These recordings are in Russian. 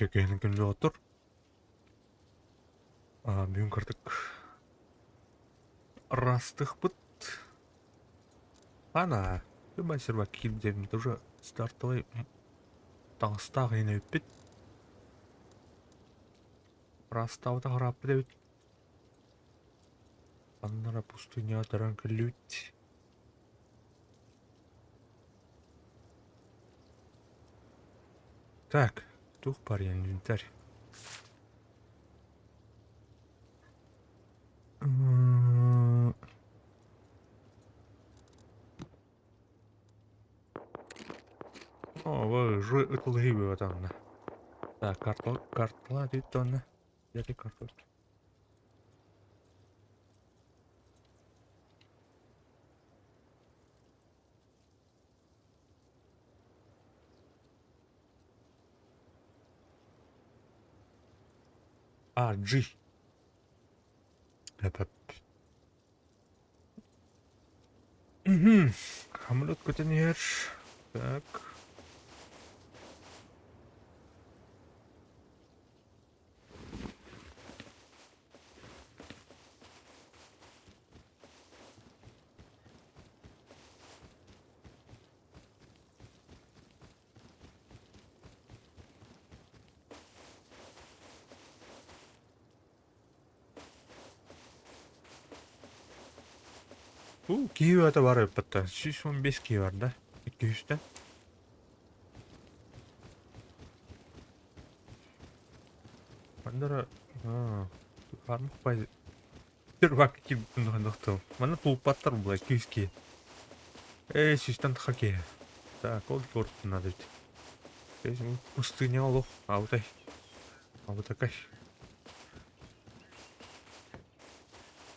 Чекенин күнде отыр. Бүгін кірдік. Растық бұт. Ана, мастер бак киімдерімді уже стартовай таңыстағы ене өтпет. Растауды қарап біде өт. Аннара пустыня таран күлі өт. Так, тух бар инвентарь. Вы же ұтылғи атаңына. Так, картала дейді оны. Яки картол. G. Хамлет көтенер. Так. Киви аты бар өппітті. 115 киви бар да. 200-тен. Мандара... Бармық бай... Бір бақы киви бұндықтым. Мана тулпаттар бұлай 200 киви. 100-тен тұқа киви. Так, ол көрттің ады өйті. Өзім пустыня олық. Ауытай. Ауытакай.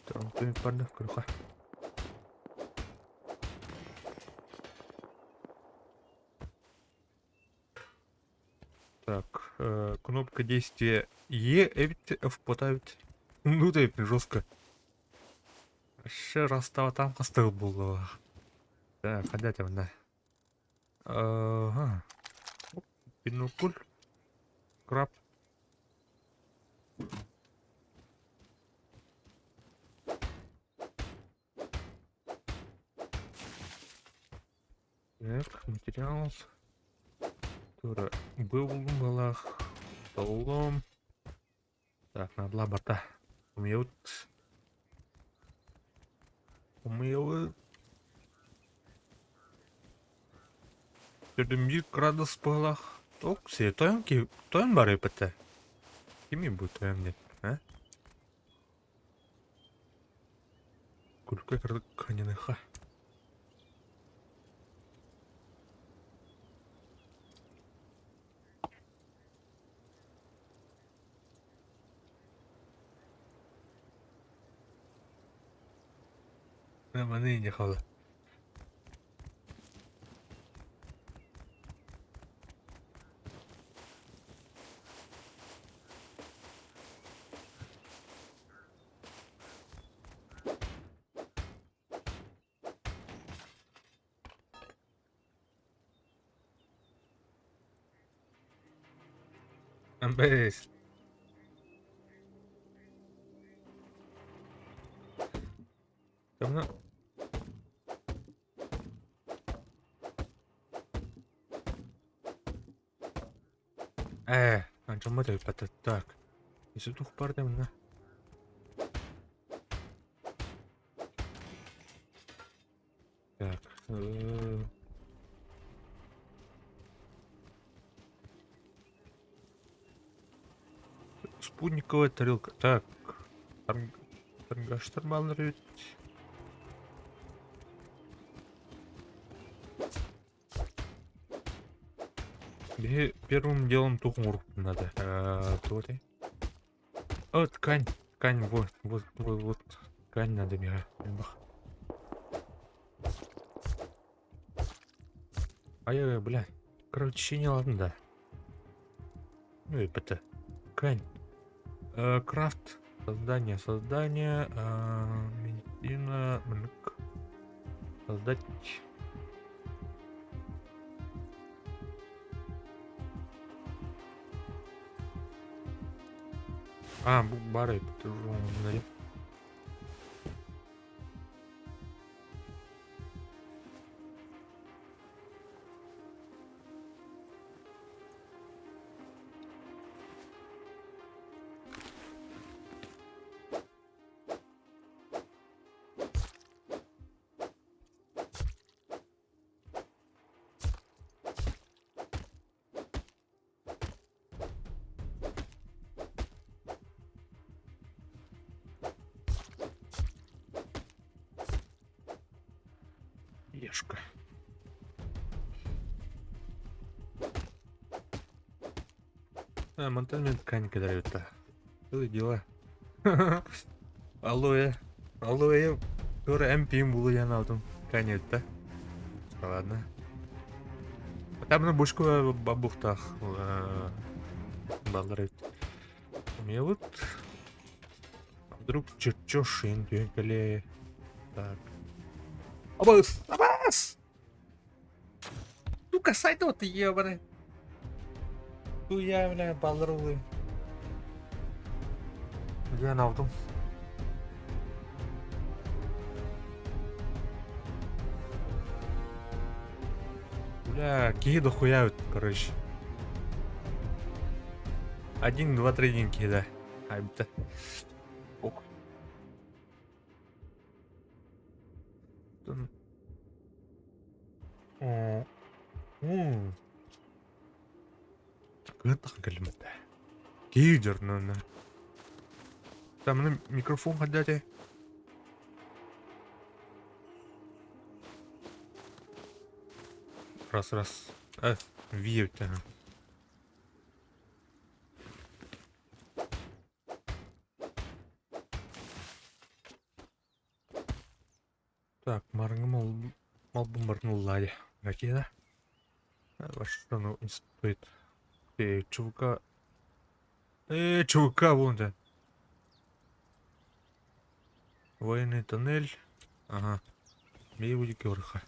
Тұрын төміп барды күріға. Так, кнопка действия Е, эвит, F потавит. Ну да, жестко. Ще растава там кастыл был. Так, ходять вона. Ага. Бинокуль. Краб. Так, материал. Тура был в балах. Столом. Так, надо лабата. Умеют. Жүрдім 1 градус балах. Ток, се, тойын бар епіті. Кеме бұл тойын деп, а? Күлкі кірдік қаненыға. Mana ini kalau sampai kamu анчама да епіті. Так, есі тұқ бар да мұна. Так, спутниковая тарелка. Так, торгаштар балыр өт. Первым делом тухмур надо. О, ткань. Ткань, вот. Ткань надо мне. Ай, бля. Короче, не ладно, да. Ну и это. Ткань. Крафт. Создание. Медицина. Создать. Bu бар еді. Мындай. Ешка. Монтажмен ткань кидали это. Было дела. Алоэ. Алоэ. Тоже МП было я на этом ткань-то. Ладно. Там на бушку бабухтах. Балдырит. Мне вот вдруг черчошин тюнкали. Так. Абас! Абас! Сука, сайт вот ебаный. Туя, бля, балдырулы. Я на автом. Бля, какие дохуя, короче. 1, 2, 3 деньги, да. Айбта. Ох. О. Гынтах гэлмэт. Гийдер нэ. Там на микрофон ходите. Раз. Вьют. Так, марнгал малбумбарнул лади. Какие, да? Во что ну стоит? Чувака. Чувака вон да. Военный тоннель. Ага. Мейвуди кёрха.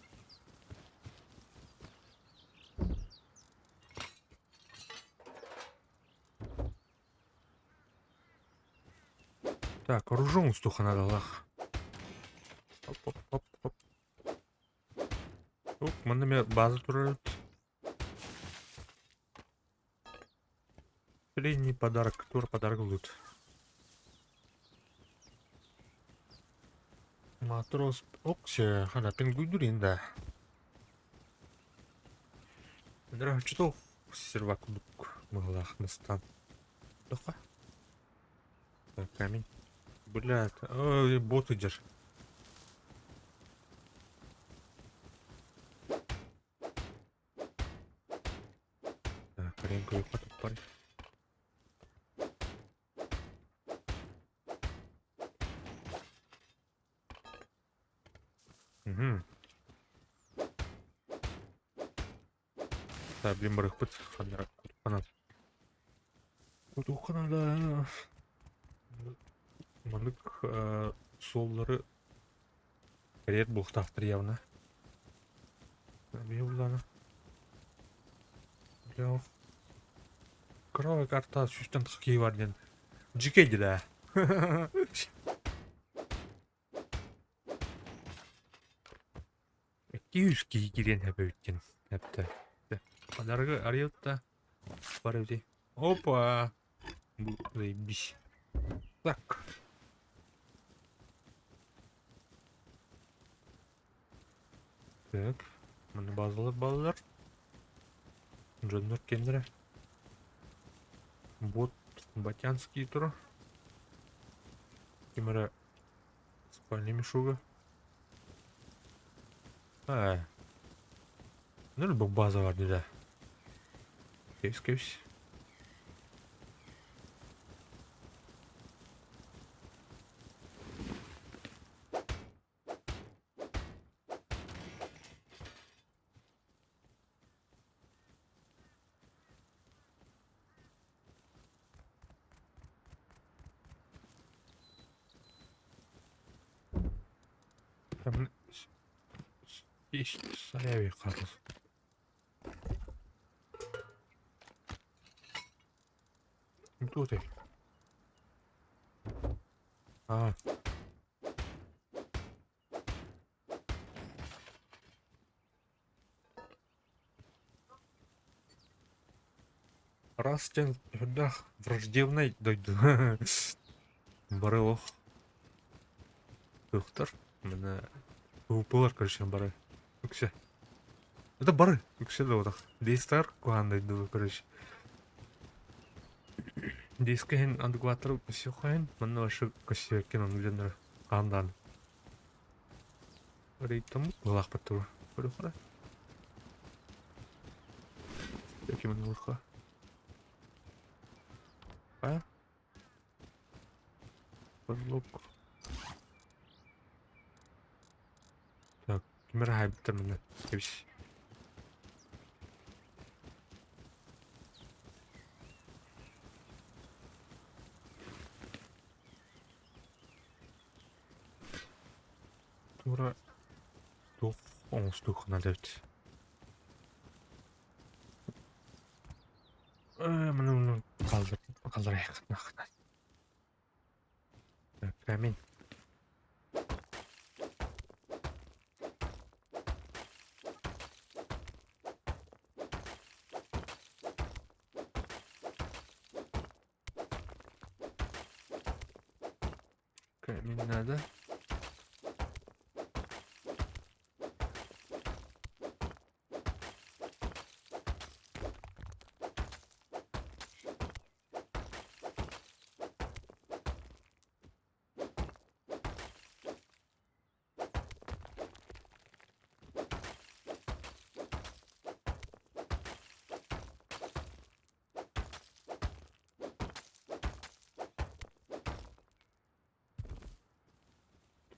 Так, оружие устуха надо лах. Оп. Оп, мене базу турят. Средний подарок, который подарок будет. Матрос Окси, она пингуйдурин, да. Дорога, что сервак дук малах настан. Доха. Так, камень. Блядь, ой, бот идешь. Так, ренку потом парень. Угу. Так, блин, барых пыт. Фанат. Кутуха надо. Мандык соллары. Ред был тахтыр явно. Белдана. Бля. Кровая карта сүйістен тақи бар ден. Жекейді да. 200 кирен хәпе өткен. Хәпті. Подарғы арьетта. Бар өте. Опа. Бұл заебись. Так. Так. Мені базалар. Жоннор кендері. Бот батянский тұр. Кемірі спальный мешуга. Ну, любой база var dedi. Кевс. Там есть саряви қарыз. Тут ты. А, раз тен да враждебный дойду. Барылох. Доктор. Мене упылар, короче, бары. Үксе. Это бары. Үксе да вот так. Дейстар куандай ду, короче. Дейскен адекватор все хайн. Мене вообще косе кинон гендер. Андан. Рейтом лах поту. Порухра. Який мене луха. А? Подлук. Так, кемер хайбтер мене. Кебіш. Тура. Тух. Оңстух надевт. Мене қалдырайық. Нахна. Так, камень. Камень надо.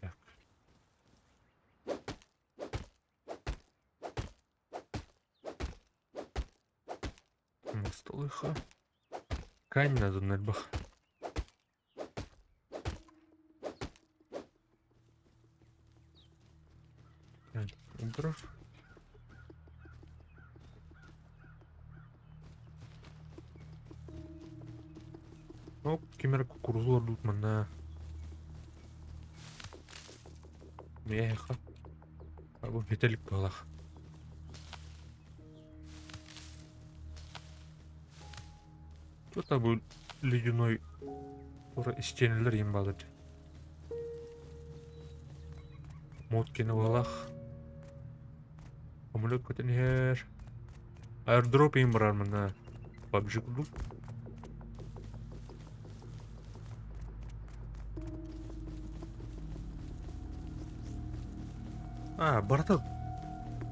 Так. Столиха. Кань надо на льбах. Убрав. Оп, кемер кукурузлар тут мана. Меха. Абу бетелик балах. Тут был ледяной стенелер ем балыт. Моткины балах. Амулет көтен хер. Airdrop ем барар мана. PUBG кудук. Барда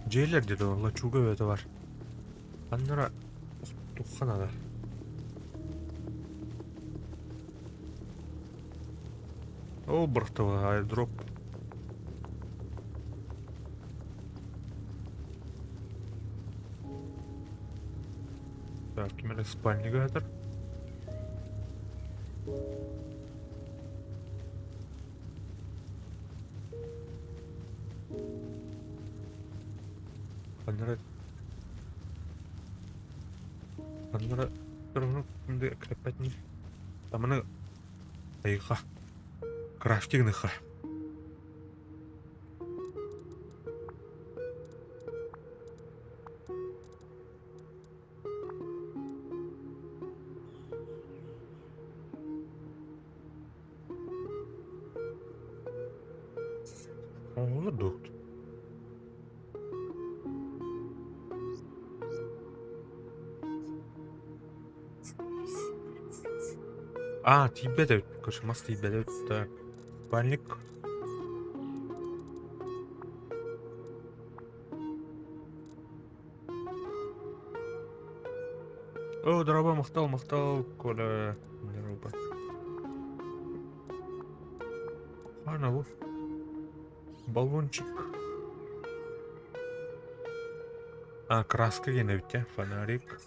жерлер деді лачуга өті бар. Аннара тұққанада. О, бұрқтығы airdrop. Так, кемелі спальнигі әдір. Аннара тұрғыны күнде кіреппәтін. Тамыны айға. Крафтигныха. Оңылы доқты. Тебе дают. Кошмас тебе дают. Так. Спальник. О, дроба мақтал, коля. Дроба. Ана, вот. Баллончик. Краска геневте. Фонарик.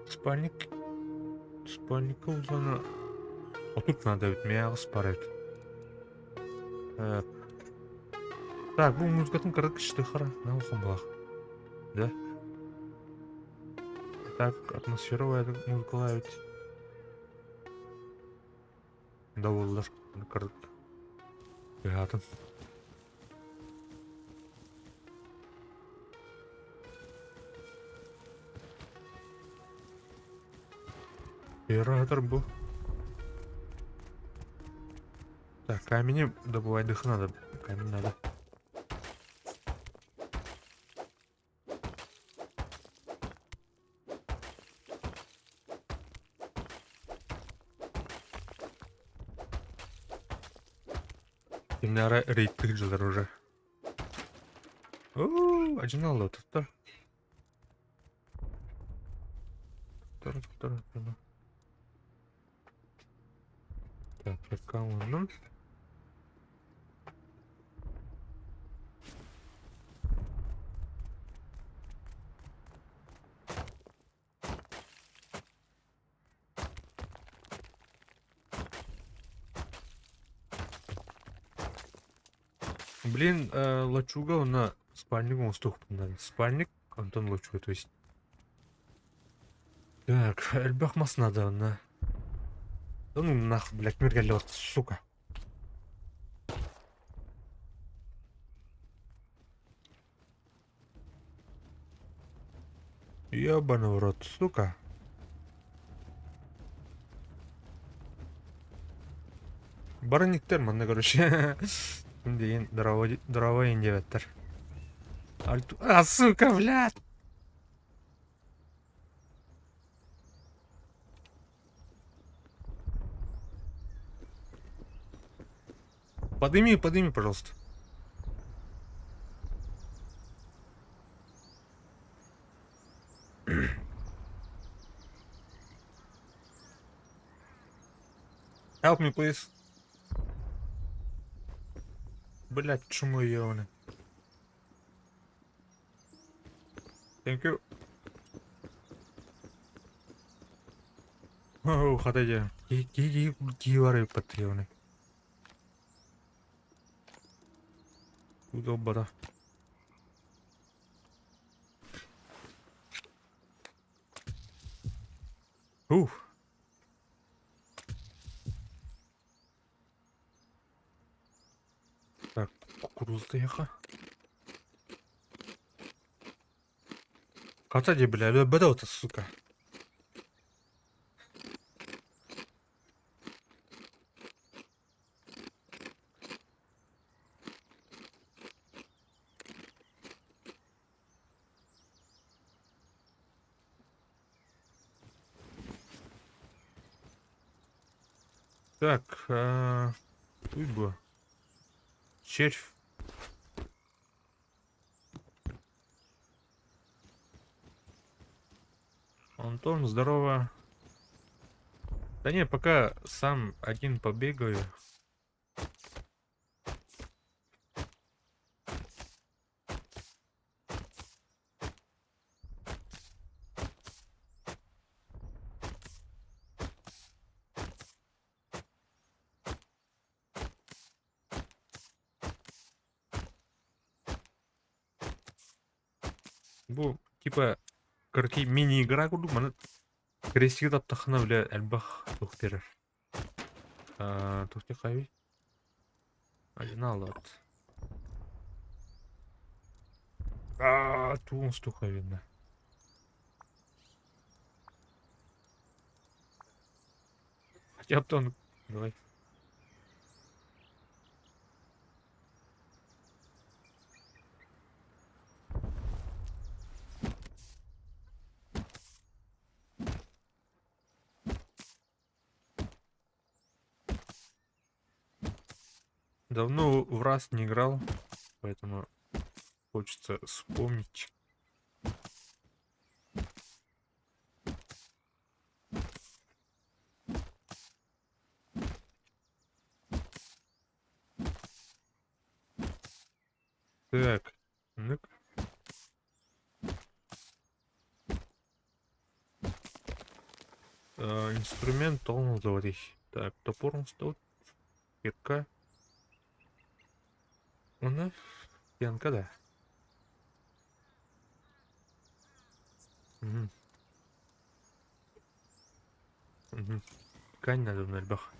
Спальник. Спальника узана. Тут надо ведь меня спарить. Так, бұл музыкатын кырык ішті қара. На оқым бұлақ. Да? Так, атмосфера өйді музыкалай өйді. Давыллар. Кырыт. Ятын. Яратыр бу. Так, камени добывать их надо. Камень надо. Наверное, рейд же уже. О, один алло, тут-то. Второй. Так, аккаунт. Блин, лачуга, он на спальник устух надо. Спальник, Антон лачуга, то есть. Так, эльбах мас надо, на. Да ну нах, блядь, мир галет, сука. Ёбаный в рот, сука. Барыниктер мында, короче. Дейін дрова индеветтер. А, сука, блядь! Подыми, пожалуйста. Help me, please. Блядь, чему ёваны. Thank you. Оу, хатайдя. Киевары патреоны. Удобно. Ух. Так, кукуруза яха. Хатайдя, бля, беда, сука. Так, тут было. Червь. Антон, здорово. Да не, пока сам один побегаю. Бу, типа, короче, мини-игра курдук, мана крестик таптахана бля, әлбах тух берер. Тухте қайби? Один алат. Туын стуха видно. Хотя бы он... Давай. Давно в раз не играл, поэтому хочется вспомнить. Так, ну инструмент он говорит. Так, топор он стоит. Кирка. Она. Пьянка, да. Угу. Угу. Ткань надо в нальбах.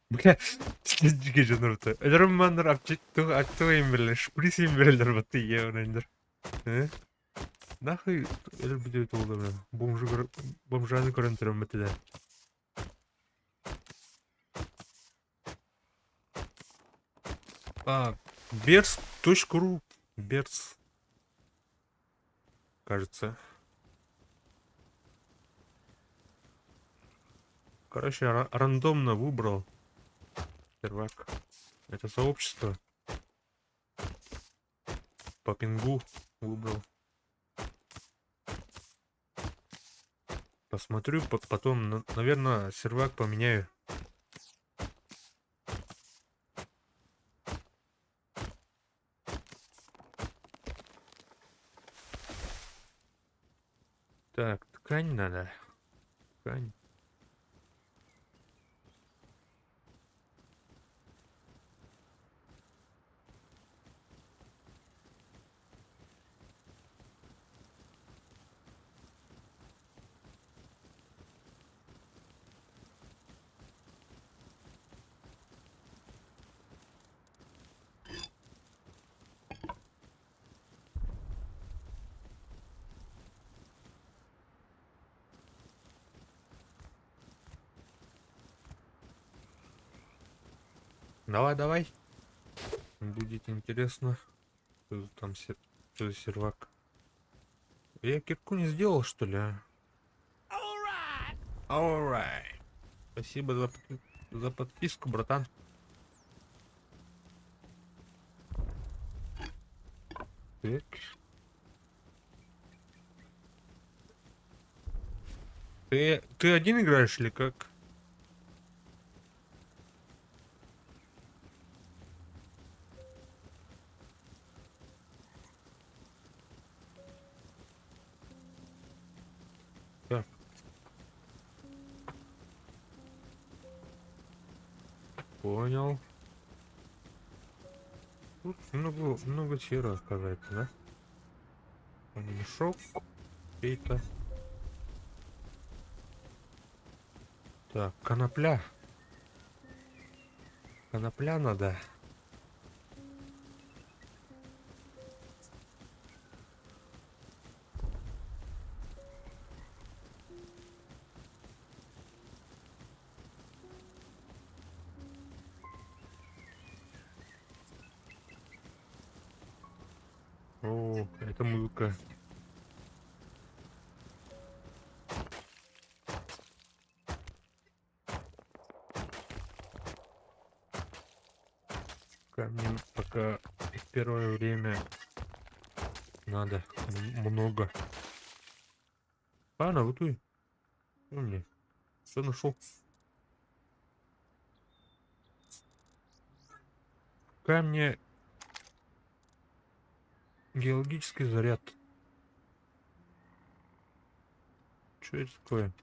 Бля, тикезге жанырты. Элерим мандар актуем берлер, шприсим берлер батты еврендер. Нахуй элер бидео толду бля. Бомжаны көрөнтөрөм битиде. Берс.ру. Берс, кажется. Короче, рандомно выбрал сервак. Это сообщество. По пингу выбрал. Посмотрю, потом, наверное, сервак поменяю. Так, ткань надо. Ткань. Давай, давай. Будет интересно. Что там что за сервак? Я кирку не сделал, что ли? Alright. Спасибо за подписку, братан. Так. Ты один играешь или как? Так. Понял. Тут много чего сказать, да? Мешок. Кейта. Так, конопля. Конопля надо. О, это музыка. Камнем пока в первое время надо много. Ладно, вот ты. Что мне? Что нашел? Камни. Геологический заряд. Что это такое?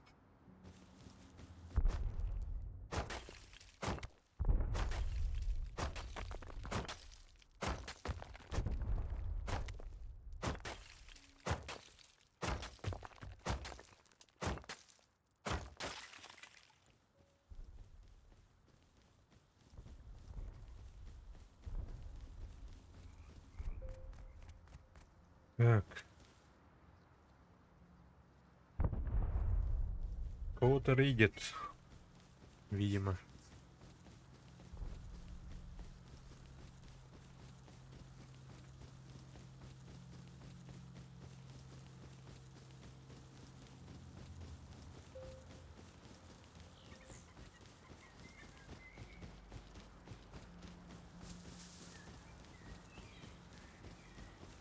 Так. Кого-то рейдит. Видимо.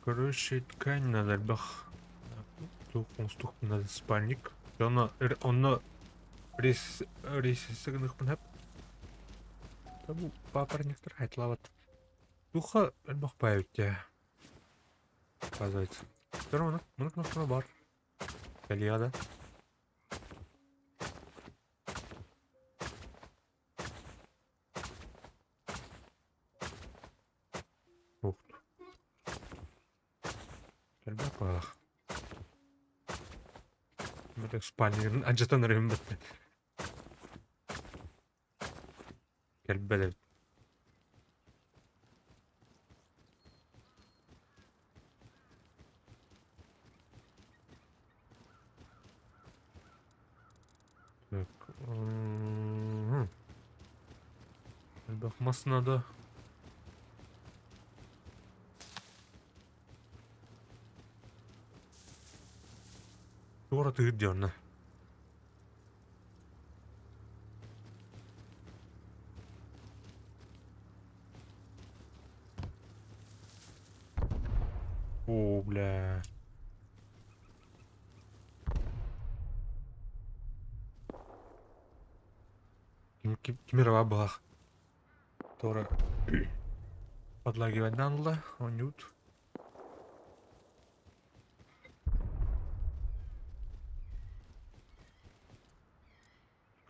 Короче, ткань надо, бах. Тух надо спальник. Он рейсігініх мініп. Табу папорниктер хайтлават. Туха әлбақ байытте. Казается. Тұрманы, мұнық бар. Калияда. Ух. Әлбақ бақ. Бәлек спальнигін анжатан өрем бітті. Кәлбәле. Так. Bakmasına da doğru tığır diyorsun. О, бля. Кемер бабах. Doğru. Подлагивать надо было. Он нют.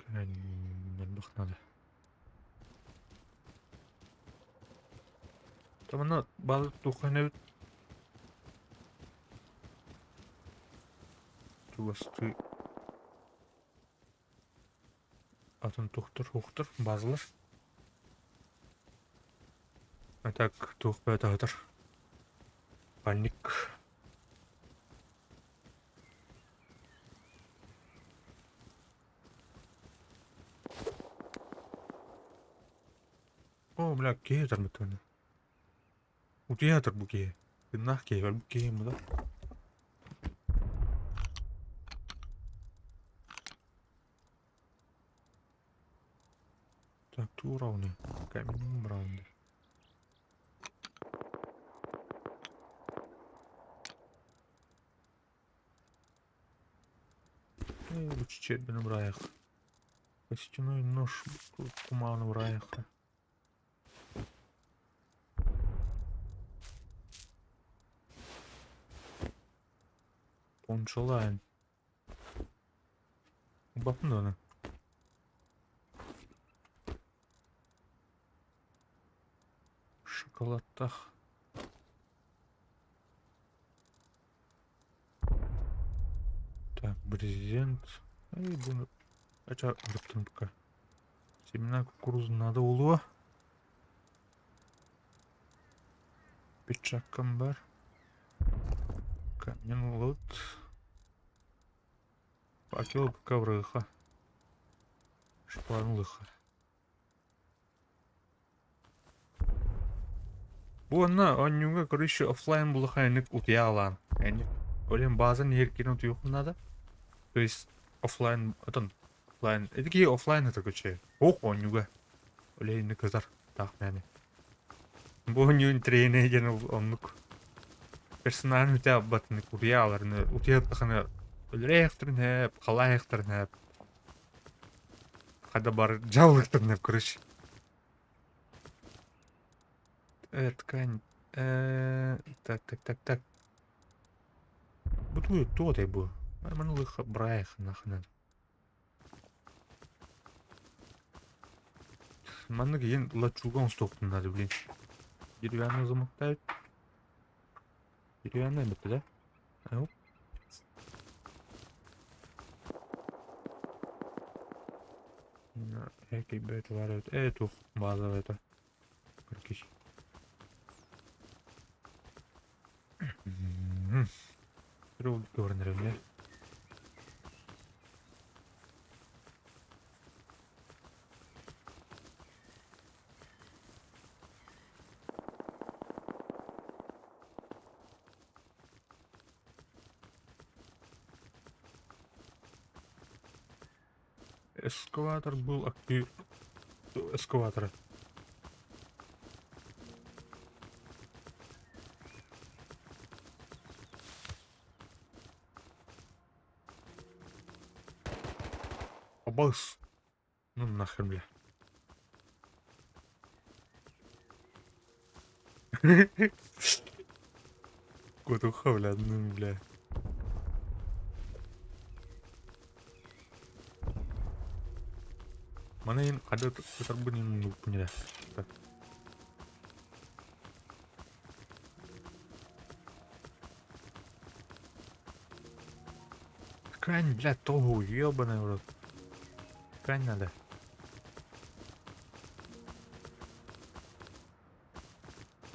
Бах надо. Там она база туханет. Тубасты. Атын тухтыр, базлар. А так, тух бәтәдер. Паник. О, бля, кейтер мітөні. У театр bu key. Gınah key var bu key mi da? Так, ту равны. Камень равны. Лучше чербен в раях. Костяной нож куман в раях. Пончалайн. Бапнона. Шоколадтах. Так, брезент. Ай, bunu açar bıraktım пока. Семена кукурузы надо улова. Печакам бар. Камень лот. Факел коврыха. Шпанлыха. Bu onunla karşı offline buluşanlık utıyalan. Yani öyle bazen yerken utuyor bunlarda. То есть офлайн, offline. Это какие офлайн это куча. Ох, onunla. Öyle ne kadar. Так, yani. Bu onunla trene gene onluk. Персонажны үтә батны уtıyalarını utuyup таканы өлрәхтерін hep, қалайхтерін hep. Хада бар жалыктырын hep короче. Ткань. Так. Бутует то ты был. Манулых браях нахрен. Манны ген лачуган стоктун надо, блин. Деревянный замоктают. Деревянный это, да? Оп. Какие бэты варят. Эту базу это. Каркись. Руль горнером, да? Эскаватор был актив. Эскаватора. Обалс. Ну нахрен, бля. Кот ухавля, ну бля. Mana yang ada terbun yang punya dah. Крань, блядь, того ебаный в рот. Крань надо.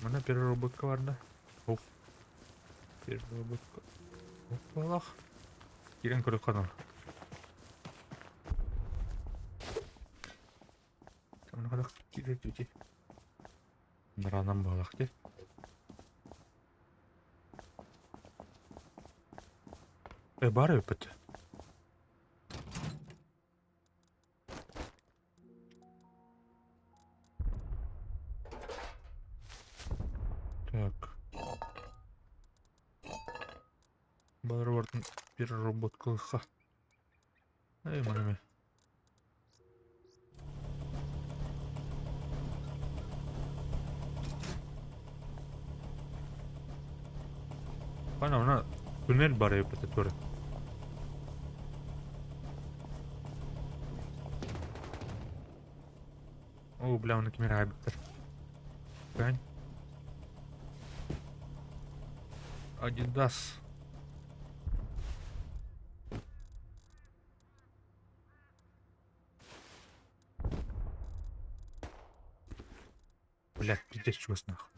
Mana переработка var da. Of. Переработка. Опалах. Кирен көріп қалдым. Мына қадақ кирет өте. Наранан балақ де. Бар өпіті. Так. Бар бардың переработкалыға. Мана ме. Бана туннель бар өпіті түрі. О, бля, оны кемер айбыттыр. Гань. Адидас. Блядь, пиздец, чувас нахуй.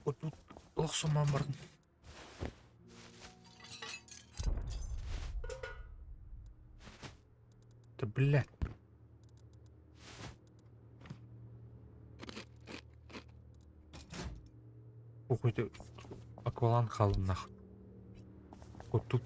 Вот тут лохсуман бар. Да блядь. Какой-то акваланг қалды нахуй. Вот тут.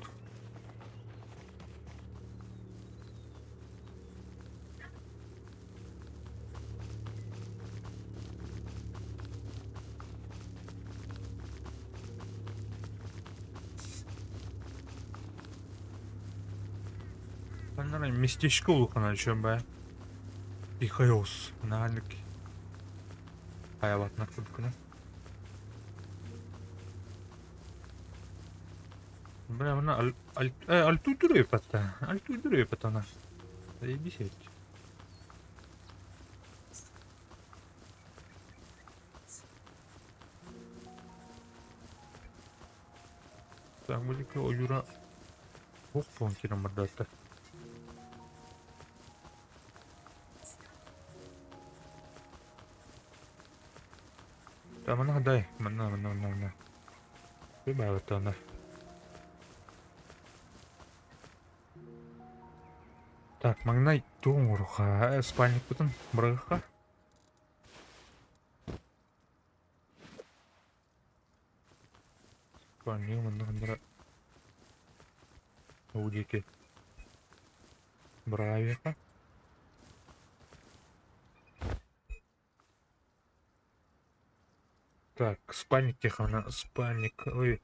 Наверное, местечко лухана чем бы. И хаос. Нагальник. Хаяват на кубку. Бля, она альту дурепата. Альту дурепата она. Заебись ведь. Так, будет о юра. Ох, понкером мордата. Да, мана дай. Мана. Выбавь это она. Так, магнай туңуруха, спальник бутын, бұрғыға. Спальник мұнда қандыра. Аудеке. Бұрғавиға. Так, спальник техана, спальник, ой.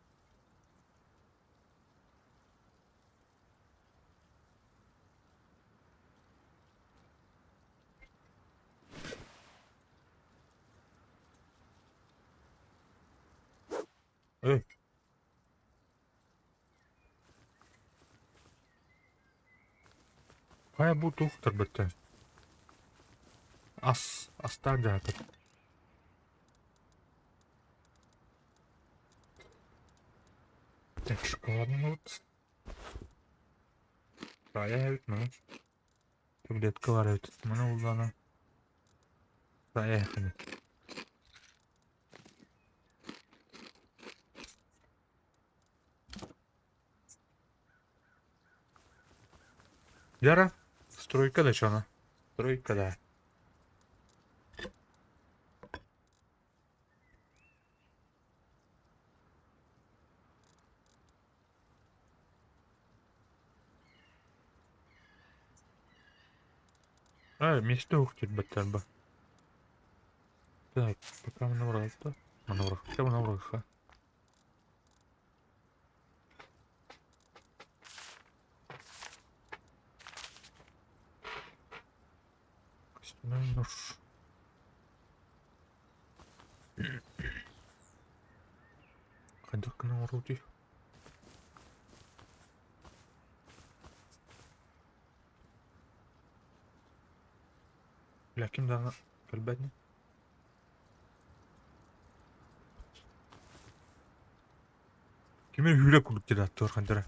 Эй. Қай бұл тұқтыр бітті. Астар жатыр. Так, шоколадный вот. Рая өтмі. Таблеткалар өт. Мұны ұлдана. Рая өтмі. Яра, стройка да чона? Стройка да. Месте ухтит баттарба. Так, пока мы наврал-то. Хотя бы наврал-ха. Костяной нож. Ходок на уроде. Ляким да кальбадни. Кеме хүлээ күлдэр атуурхан дээр.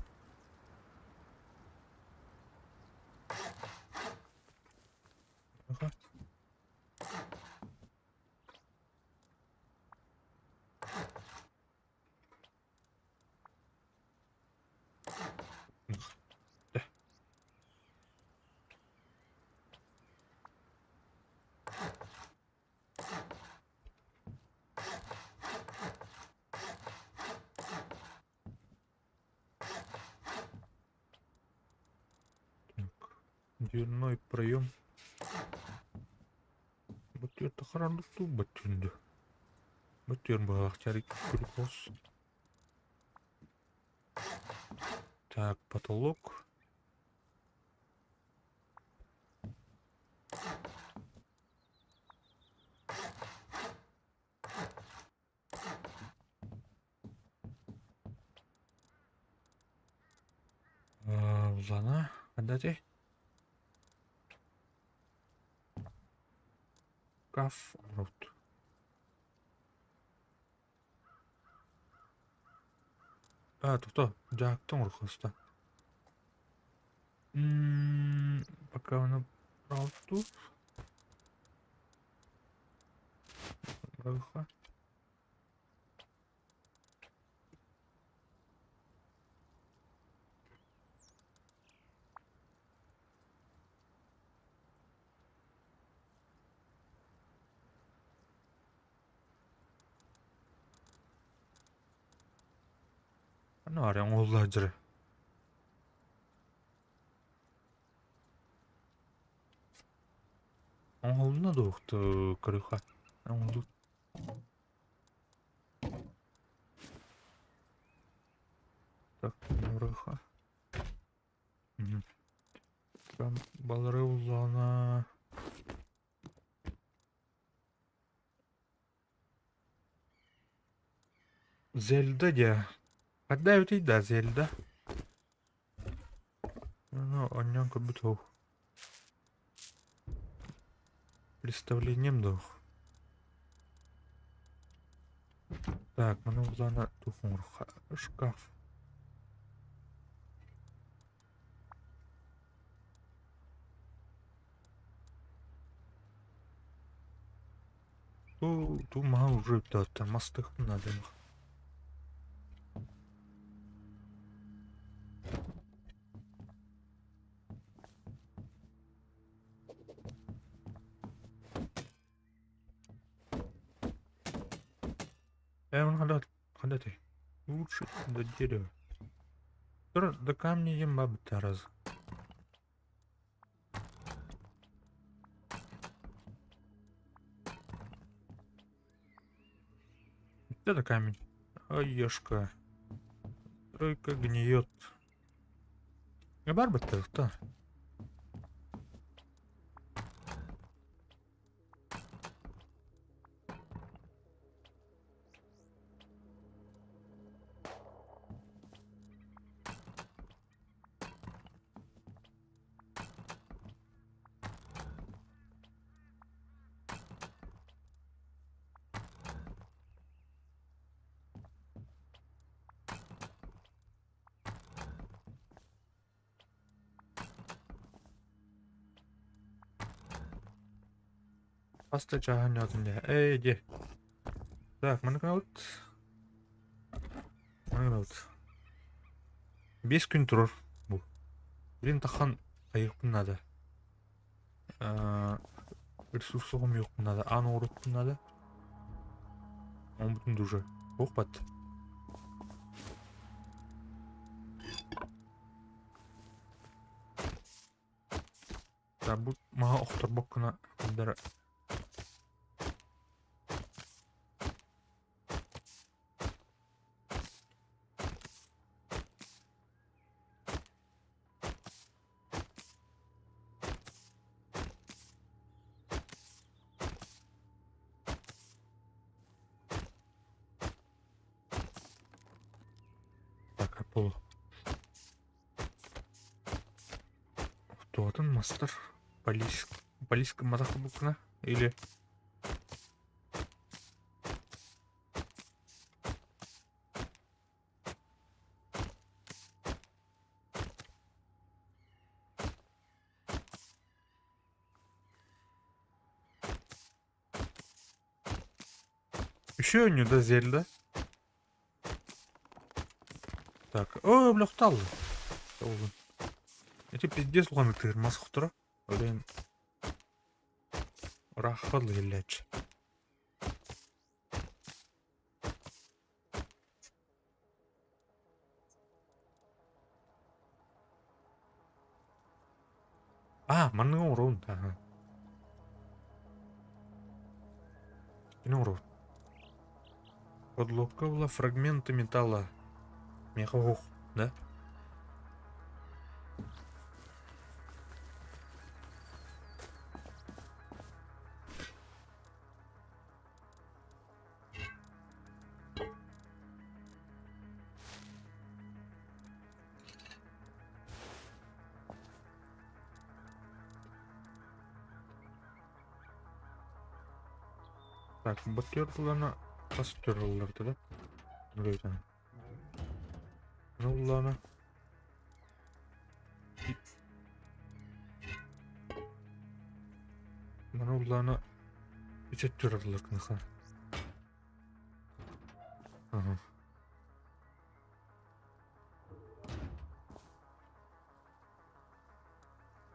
Дверной проем. Баттерді қарандықты баттерді. Баттерін бағақ жарик көріп. Так, потолок. Лана, отдайте. Каф, рот. Тоқта, жақтың ұрқыста. Пока оны правду. Бұралға. Аны аряң олла жүрі. Оңғылына доқты көріға. Оңғылы. Так, бұралға. Там балары ұллана. Зельда де. Қадда өтейді Зельда. Оннан көрбіт оу. Представлением доқ. Так, мұны ұллана тұқын ұрға. Шкаф. Ту маған уже өтті. Мастықпын адымы. Он ходатый. Лучше до дерева. До камня ем бабы раз. Это камень. Ой, ешка. Тройка гниет. Барбата-то. Паста жағын жазында. Де. Так, мұны қаут. 5 күн тұрыр бұл. Бірін таққан қайық бұнады. Ресурсығым yok бұнады. Аны ұрық бұнады. Он бүтін дұжы. Оқпат. Бұл маға оқтыр бұққына бұндары. Бұл туатын мастер полиска мазақты бұқына или еще не до Зельда. Так, блоқтал. Эти пиздец ланы тырмас құтыра. Олен рахадлы еләч. манга урон. Ага. Не урон. Подлодка была фрагменты металла. Меховух, да? Так, батерлана кастерларды, да? Нұрайды. Нуллана. Нуллана. Үтеттерлер кныха. Ага.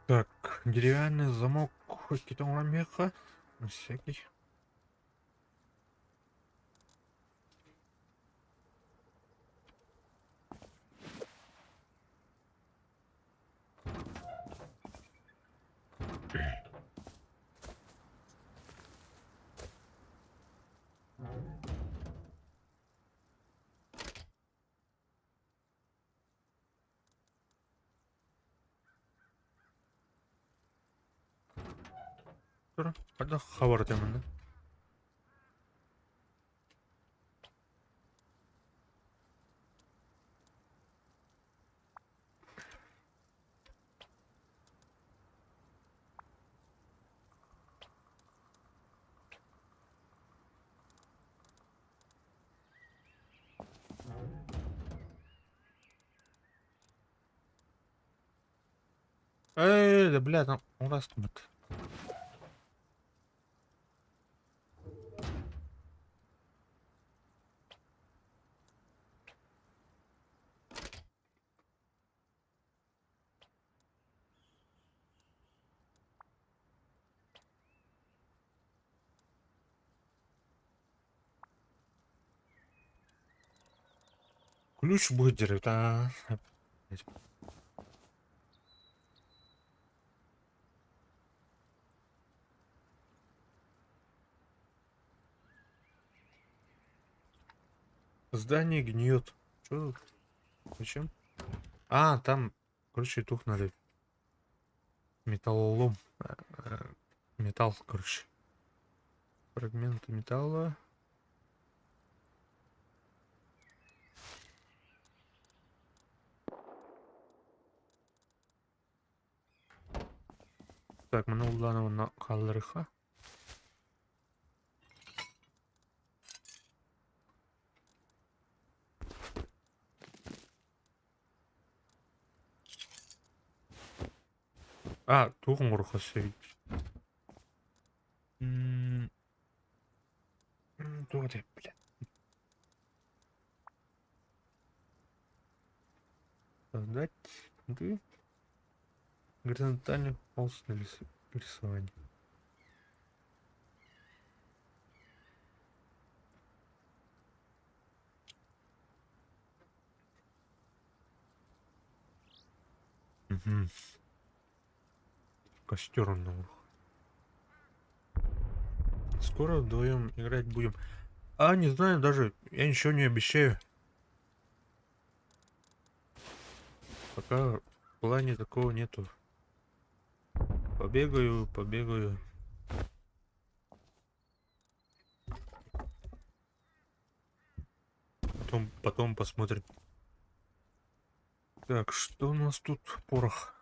Так, деревянный замок хоть какие-то меха. На всякий. Тура. Хада хабар темін, да? Да бля, там у нас тут. Ключ будет держать, а. Здание гниет. Что тут? Зачем? А, там, короче, тух надо. Металлолом. Металл, короче. Фрагменты металла. Так, мы на калрыха. А, тухм урхасы. Тугде, бля. Создать. Ты. Горизонтальный холст на рисование. Угу. Костер он на ух. Скоро вдвоем играть будем. А, не знаю даже. Я ничего не обещаю. Пока в плане такого нету. Побегаю. Потом посмотрим. Так, что у нас тут? Порох.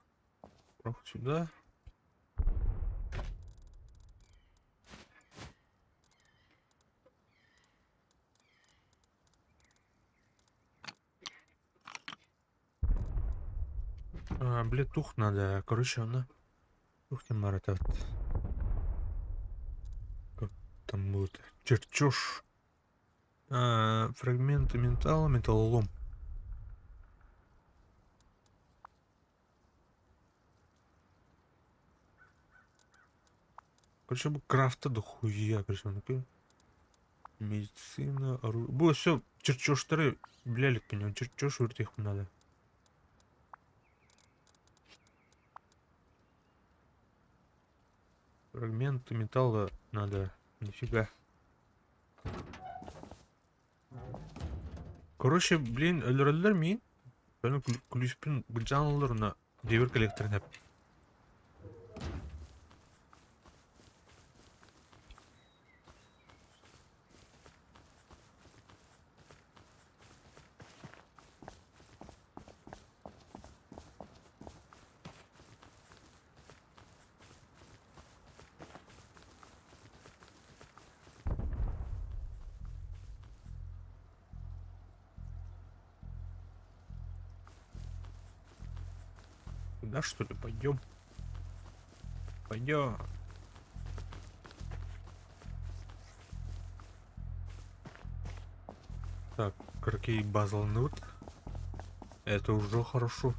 Порох сюда. Бля, тух надо. Короче, она. Тух не маратат. Как там будет? Чертеж. Фрагменты металла, металлолом. Короче, крафта дохуя, короче, медицина, оружие. Было все, чертеж вторые, бляли по нему, чертеж их надо. Фрагменты металла надо. Нифига. Короче, блин, өлөрөлөр мен. Ben kulüspün bu canlılarına devir kolektorun hep. Куда что ли? Пойдем. Пойдем. Так, какие базалнут. Это уже хорошо.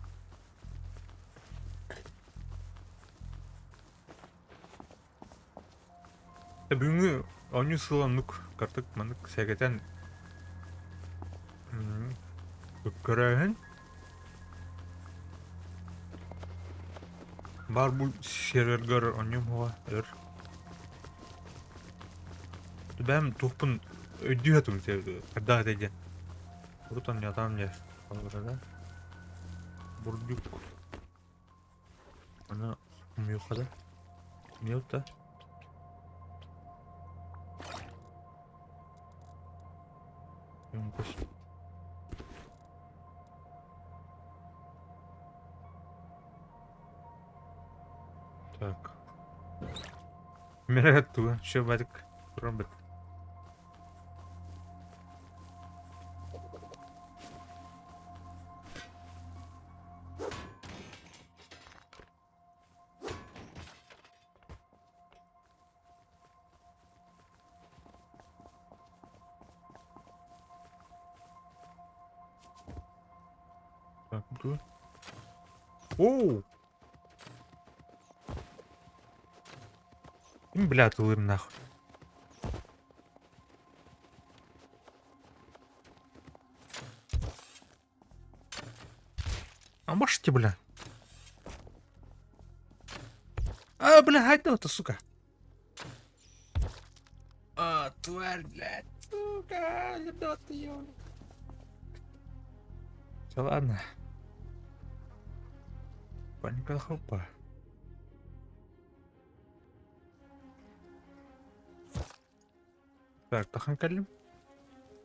Бүгүнкү оню сыланук картык манык сәгәтән көрәһен бар бу сервергер оню мова өр. Бәм тупын өдүятым сәгәтә. Када дәҗән. Буртан ятам я. Алгырада. Бурдук. Ана мюхада. Мюта. Емкость. Так. Мерет ту, що батик робить? Так, ту. Оу! Бля, тылым нахуй. А можете, бля? А, бля, гайда это, сука. А, тварь, блядь. Сука, ледот ее. Все, ладно. Паника хопа. Так, таханкалим.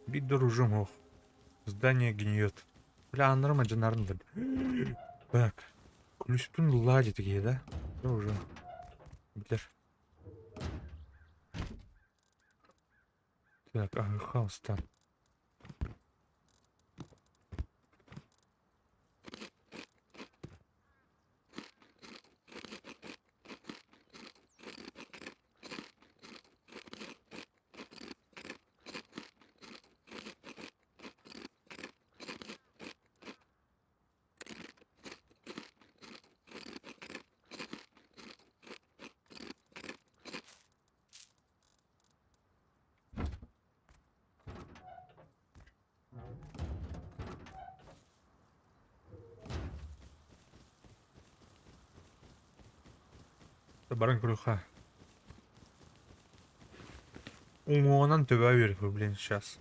Бит дружим, ох. Здание гниет. Бля, анырма жанарын білді. Так. Күліспін лади тіге, да? Все уже. Битлер. Так, хаустан. Баран крюха. Умонан төбә верх, блин, сейчас.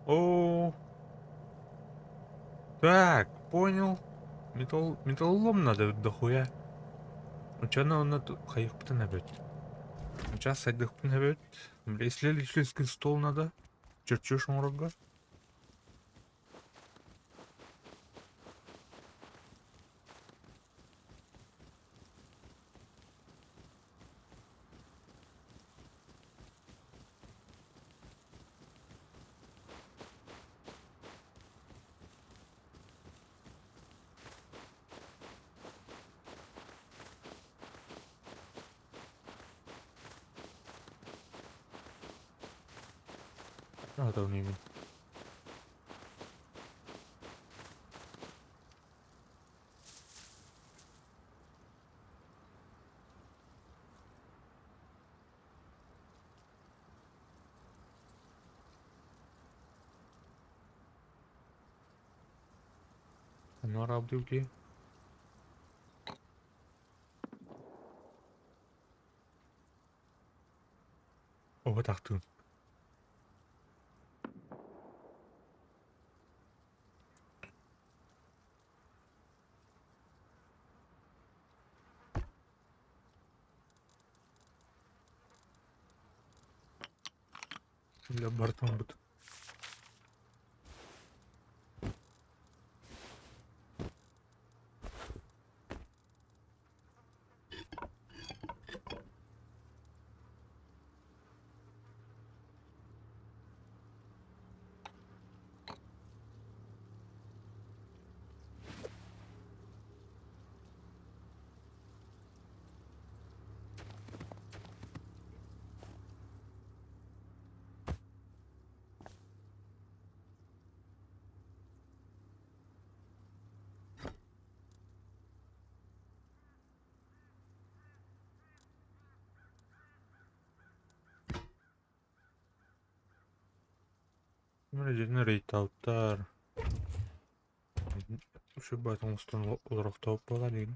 О, так, понял. Металлолом надо дохуя. Ученый он тут хаих птенебет. Сейчас сайдых птенебет. Бля, исследовательский стол надо. Черчуш морга. Atau nih men. Ano Arap diyor. Oh taktım. Şimdi barton but. Mana generate out'lar. Şu barton üstüne olarak tavuk bala değil.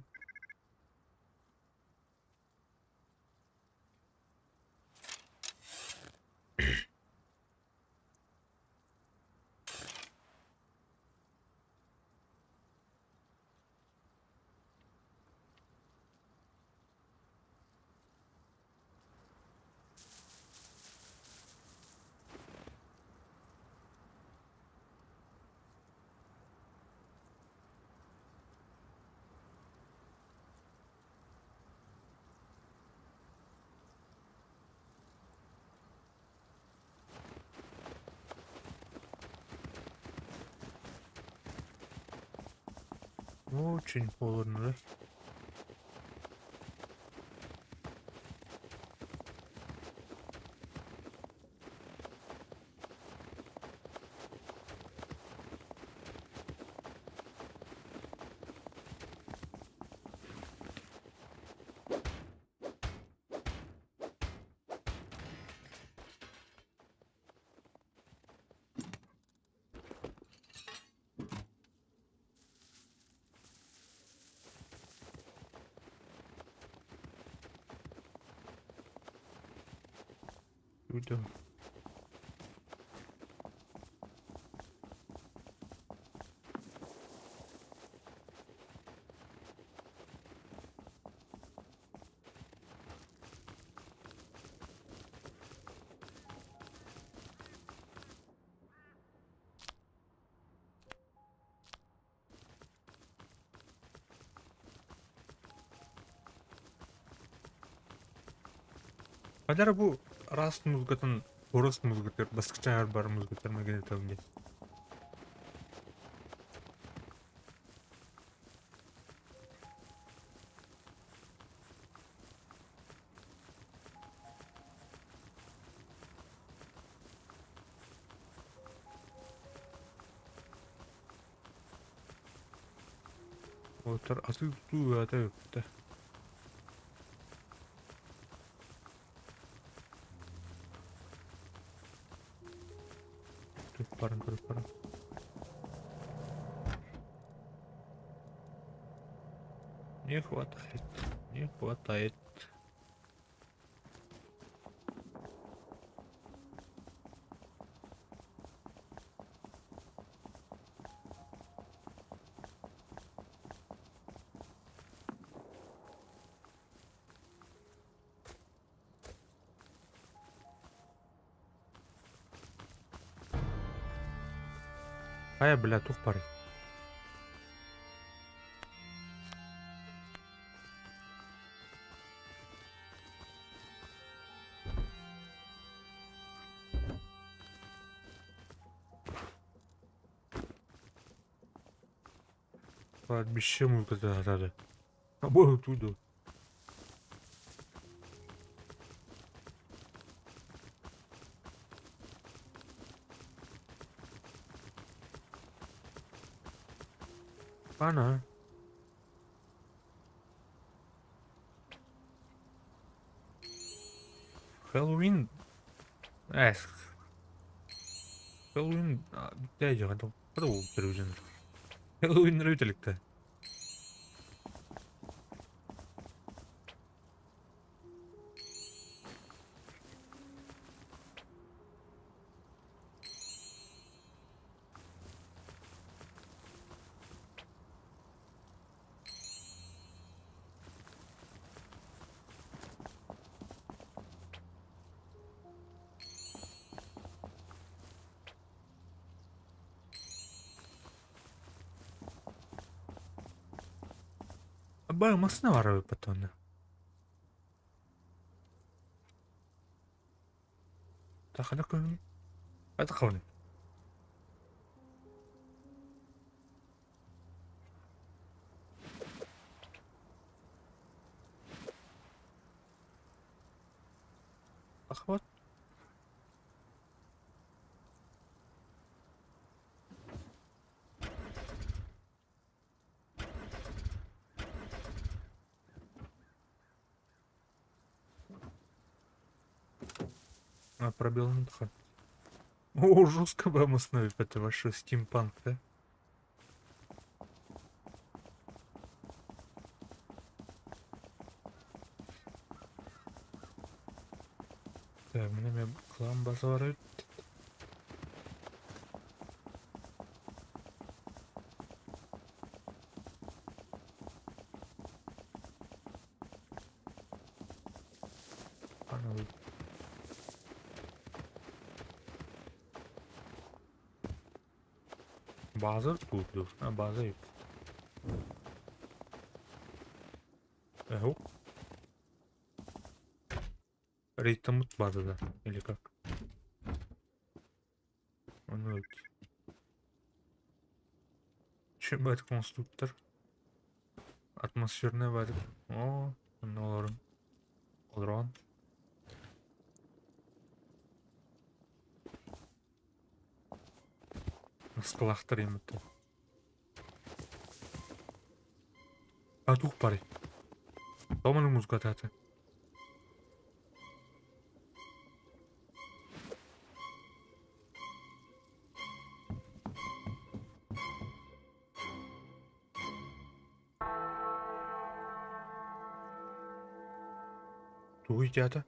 Очень холодно, да? Duydum. Padahal bu rast muzgatan, boros muzgatır, баскыча бар музгатар мегене тәүге. Отар атып туу ата өптө. Көрүп барам. Не хватает. Не хватает. Ая, бля, тух пары. Bir şey muzgatар атады. Абой туйду. Ана. Хэллоуин. Эс. Хэллоуин. Bitti aja kan. Ada television. Хэллоуин рүтэлэгтэй. Бай масна варав потом. Таханакун. Это хавни. Ахват. Пробел на тхан. О, жестко бы масна это ваш стимпанк, да? Так, мне клан базарит. Базар тут. База yok. Эго. Рейтамут базада. Или как? Ну, чем это конструктор? Атмосферный варик. О, ноларым. Олран. Скалахтар емітті. Атух пари. Томаны музыка таты. Туй тята.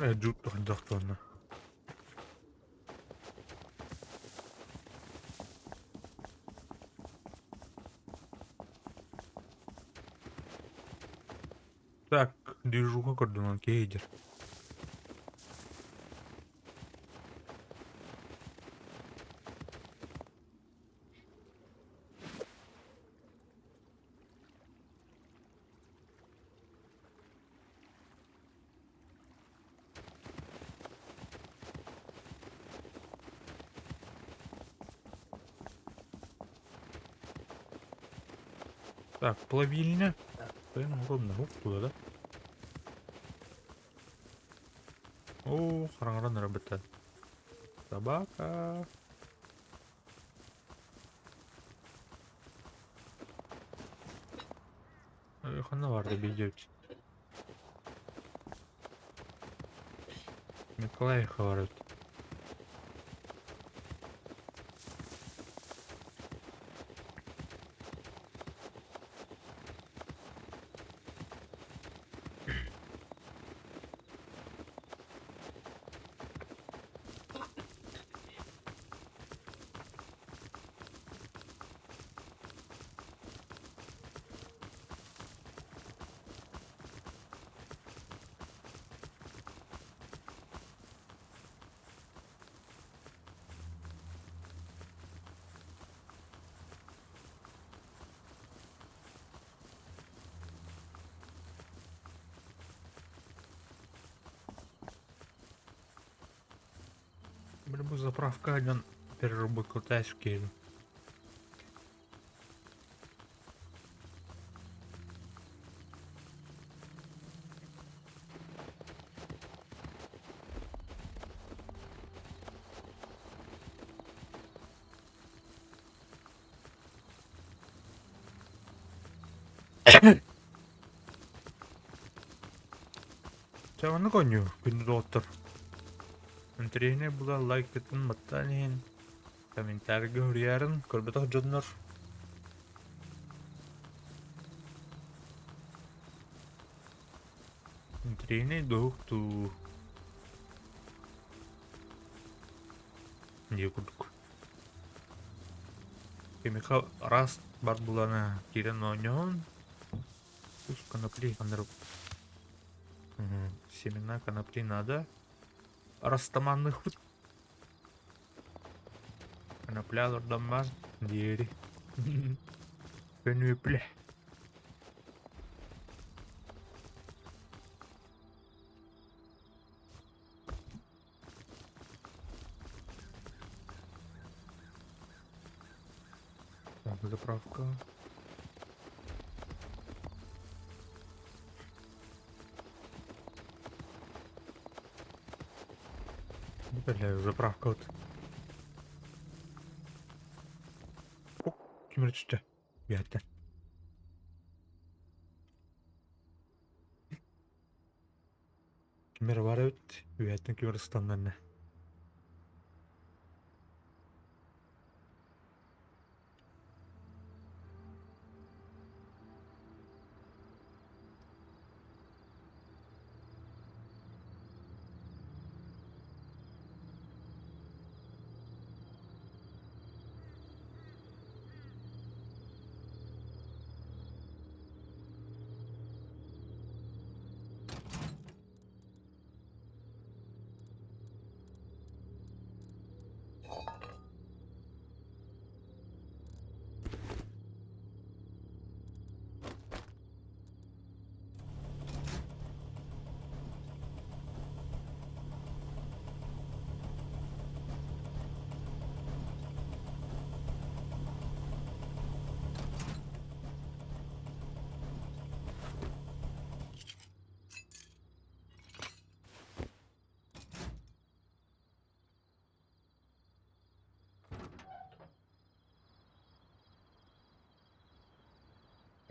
Джут докторна. Так, движуха кордона кейдер. Так, плавильня. Прям удобно. Оп, туда, да? О, харангран работает. Собака. Ханаварды бейдете. Николай хаварит. Бу заправка переработка тачки. Чаваны коню күндү отур. Интерейне була лайк етін маттанин. Комментарийге хүрүярын көрбөтөх жоннор. Интерейне доукту. Не курдук. Кемика раз бар булана кирен ойнон. Уж конопли андырып. Семена конопли надо. Растаманных вот. Коноплялардан бар. Диери. Көнөпле. Так, заправка. Бля, заправка вот. Ким түсті? Ұяттан. Кимер бар өт, ұяттан кимер ұстандарына.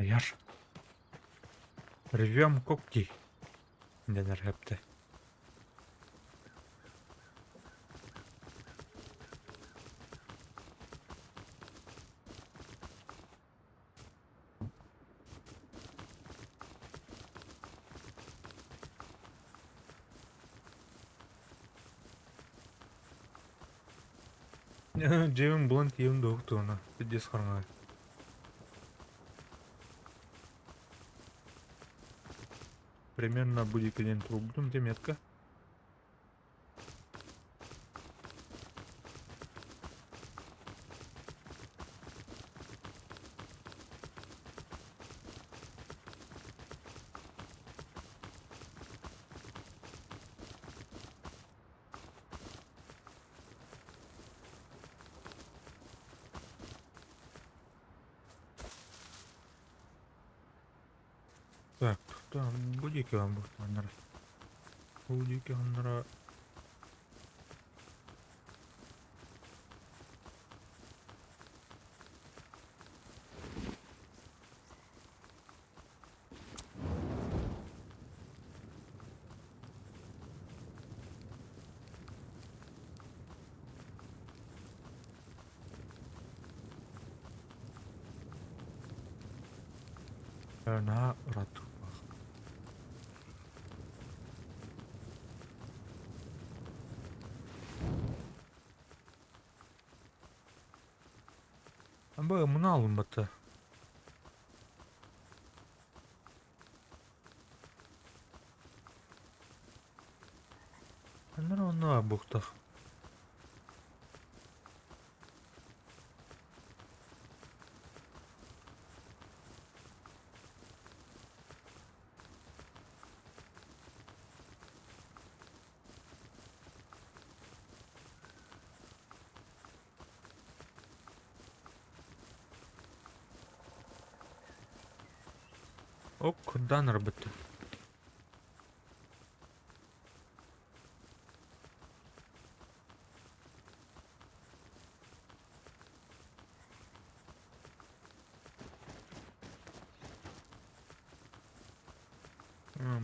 Аяр. Рвем когти. Денер хепті. Джеймин Блант ем доқты оны. Дес қарыңа. Примерно будет один трубдум, где метка. Так, там будики вам будут, наверное. Будики, наверное. На рату. Амбы мына алынбаты. Анар оны абуқтақ. Ок, данер бітті.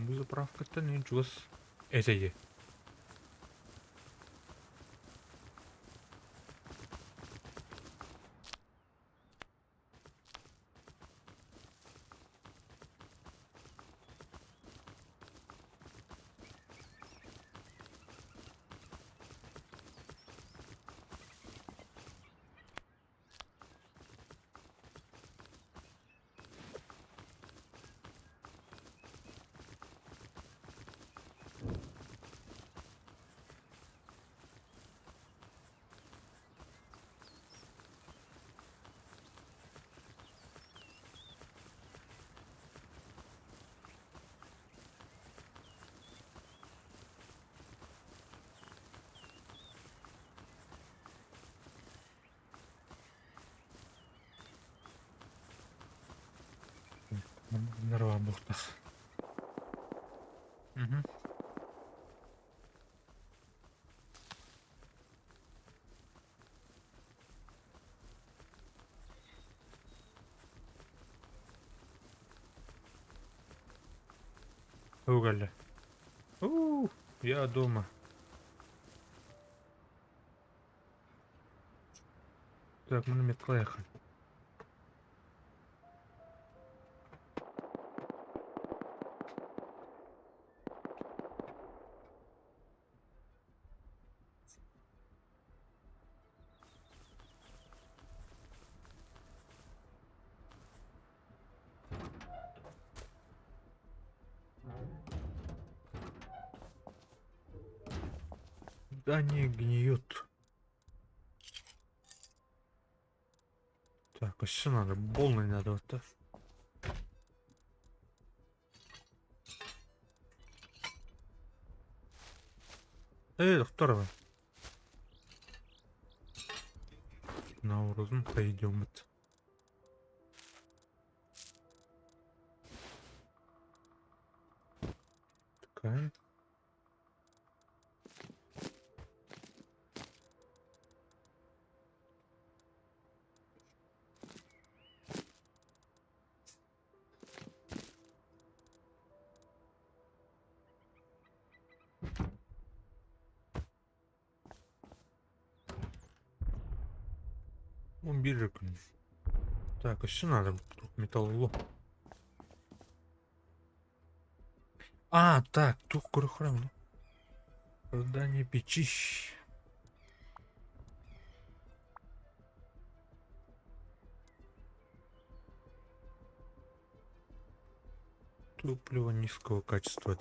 Bu заправка-то ничего. Это е. Норва бухта. Угу. Уголь. Я дома. Так, мы на метле ехали. Да не гниют. Так, а что надо? Полный надо вот так. Второго. На уровень пойдем. Такая. Биржик. Так, а что надо? Тут металлолом. А, так, тут храм. Создание печи. Топливо низкого качества.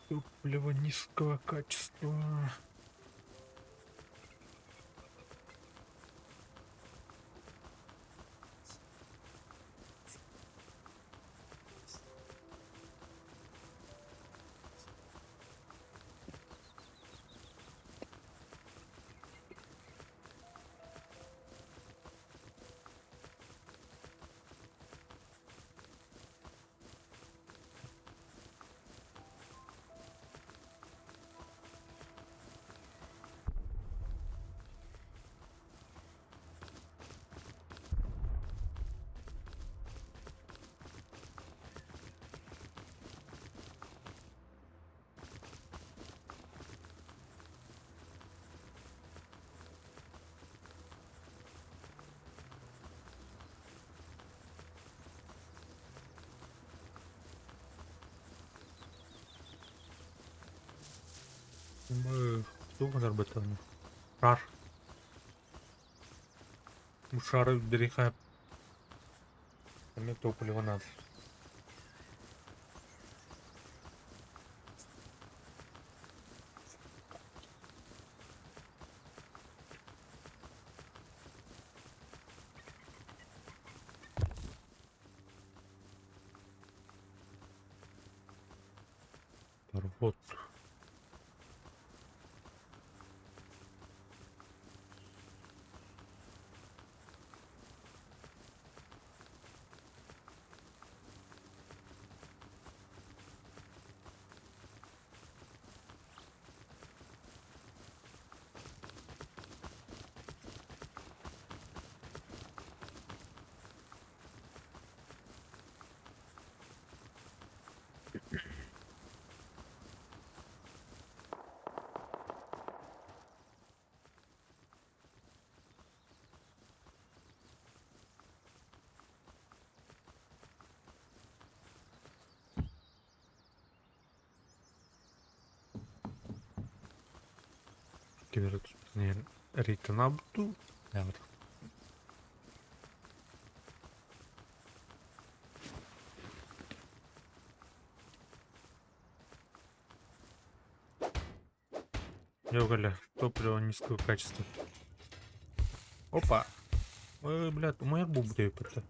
Топливо низкого качества. Что надо батон? Шар. Шары берега. Мне топливо надо. Вот. Кибер тут не рейтинабту. Evet. Йогаля, топливо низкого качества. Опа! Ой, блядь, умер був это.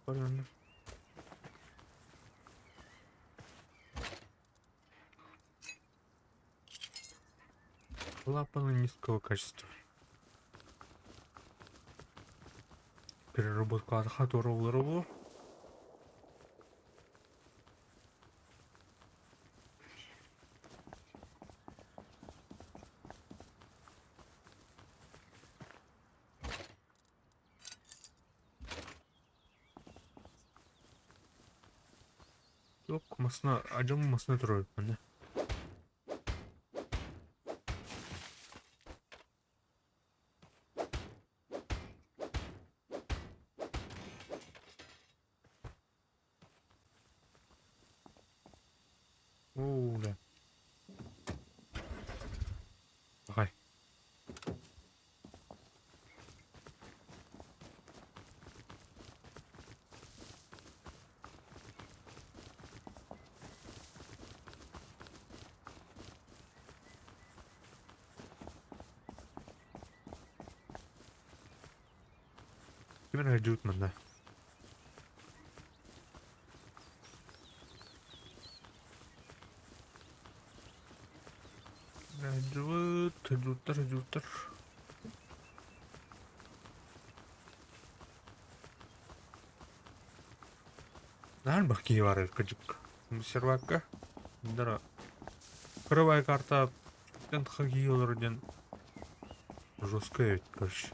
Правильно. Клапаны низкого качества. Переработка отхода ровно. Yok masına acamın masına duruyor bende. Oo lan. Hay. Kimler acıt bende. Acıtır. Наверное, бахки варят качук. Сервака. Дара. Кровая карта. Тент хагиелерден. Жесткая ведь, короче.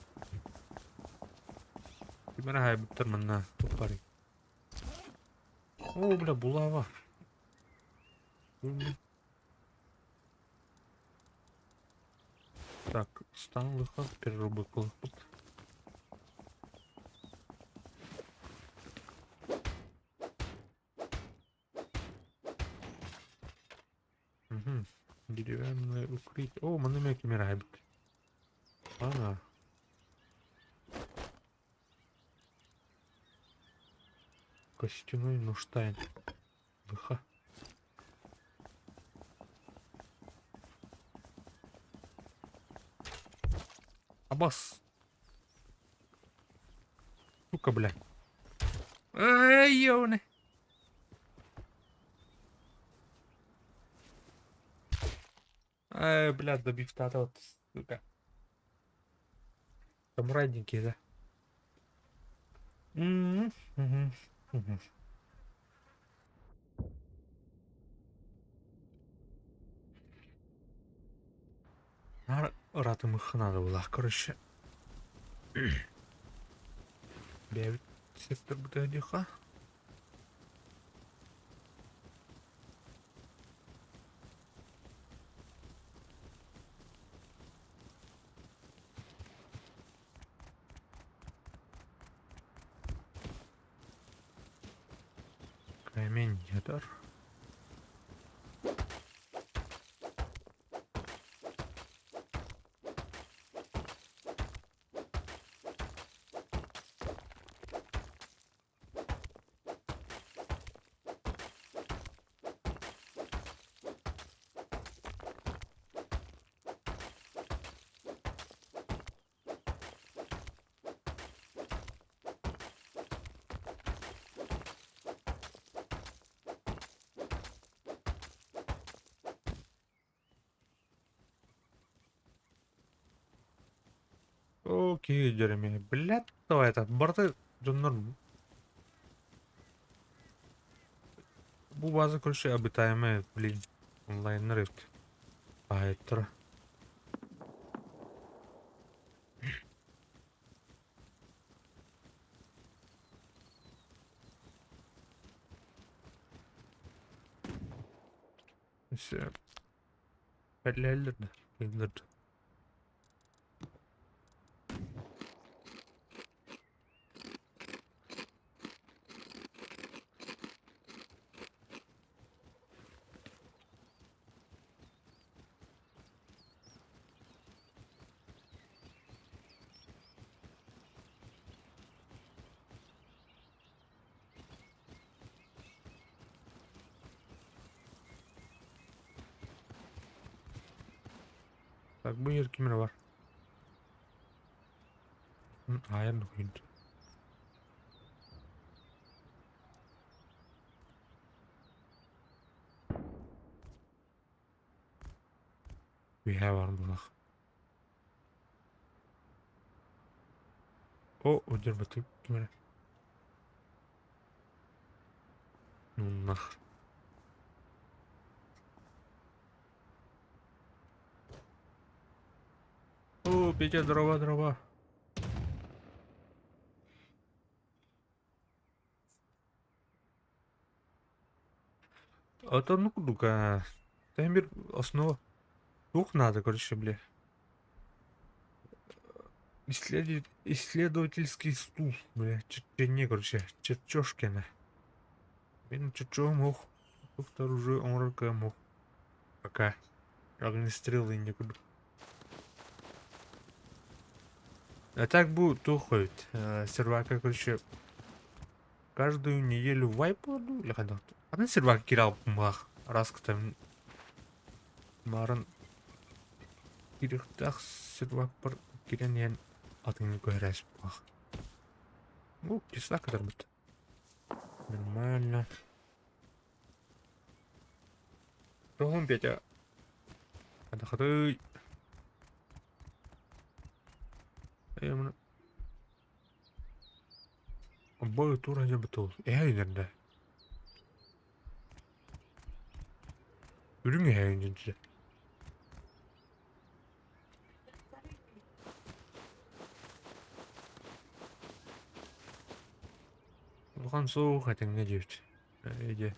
Kimler haybitter bende. Topları. О, бля, булава. Так, стан выход, переработка выход. Угу. Деревянное укрытие. О, мене кімера гайбить. Ага. Костяной Нуштайн. Выха. Абас. Сука, бля. Ай, ёвны. Ай, бля, добив тата вот, сука. Там радненькие, да? Угу. Рад им их надо было, короче. Бля, сектор БТДХ. Камень, ятар. Окей, Джереми. Блядь, давай это. Борты. Джоннор. Bu bazı koşu обитаемые, блин. Онлайн рифт. Айтра. Все. Hellerdi. Hellerdi. Так, bu yer kimler var? Ayarını koyun. Bir her var mı bak. O dur bakayım kimler? Nah. О, Петя, дрова, дрова. Это ну-ка. Таймер основа. Двух надо, короче, бля. Исследовательский стул, бля. Не, короче, чертежкина. Benim çocuğum yok. Doktor уже умраком yok. Пока. Огнестрелы не буду. А так будет уходит. Сервака, короче, каждую неделю вайпаду или когда. Аны сервак кирал мах. Раз там марын кирихтах сервак бар кирен ян атыңны көрәс бах. Ну, числа kadar бит. Нормально. Рогон Петя. Отдохай. Я мына бой тура не битул. Эйнерде. Үрүң эйнерде. Улхан соук атыңны жеп. Эйде.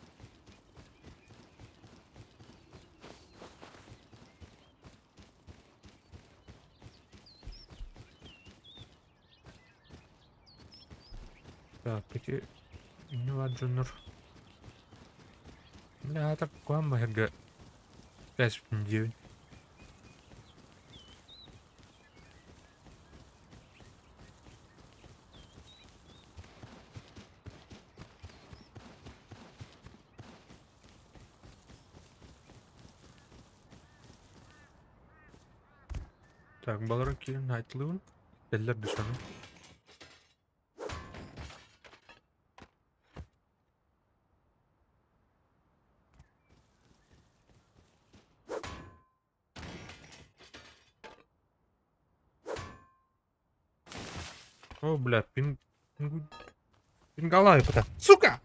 Так, peki ne var Junior? Ne tak kuam harga gas pinjau. Так, баларак kirin айтылуын. Eller dışarı. О, бля, пингалай, пота. Сука!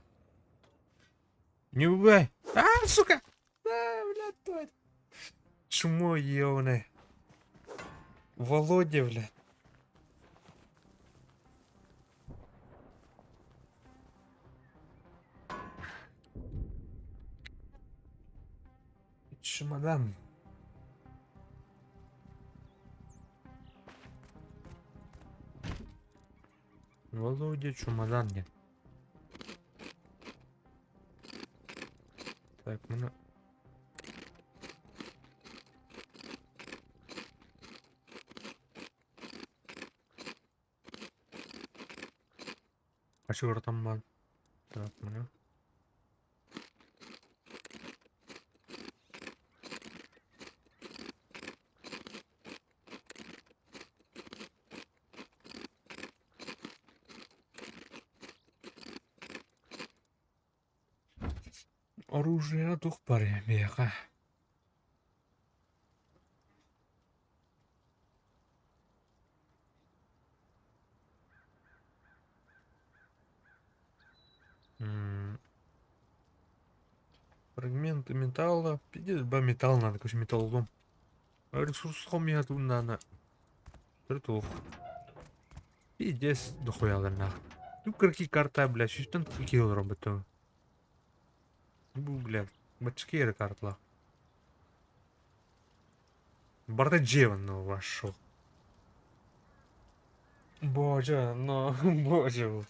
Не убивай! А, сука! А, бля, тварь! Чмо ебаное. Володя, бля. Чемодан. Володя, чемодан нет. Так, ну... А что там был? Так, ну... Оружие дух паре, меха. Фрагменты металла. Пиздец, металл надо, короче, металлолом. Ресурс хомия тут надо. Тритулов. Пиздец, дохуя нахуй. Ну, какие карта, блядь, что там килл роботу. Bu, блядь, бачкері картла. Бардачевно вошел. Боже, ну, боже.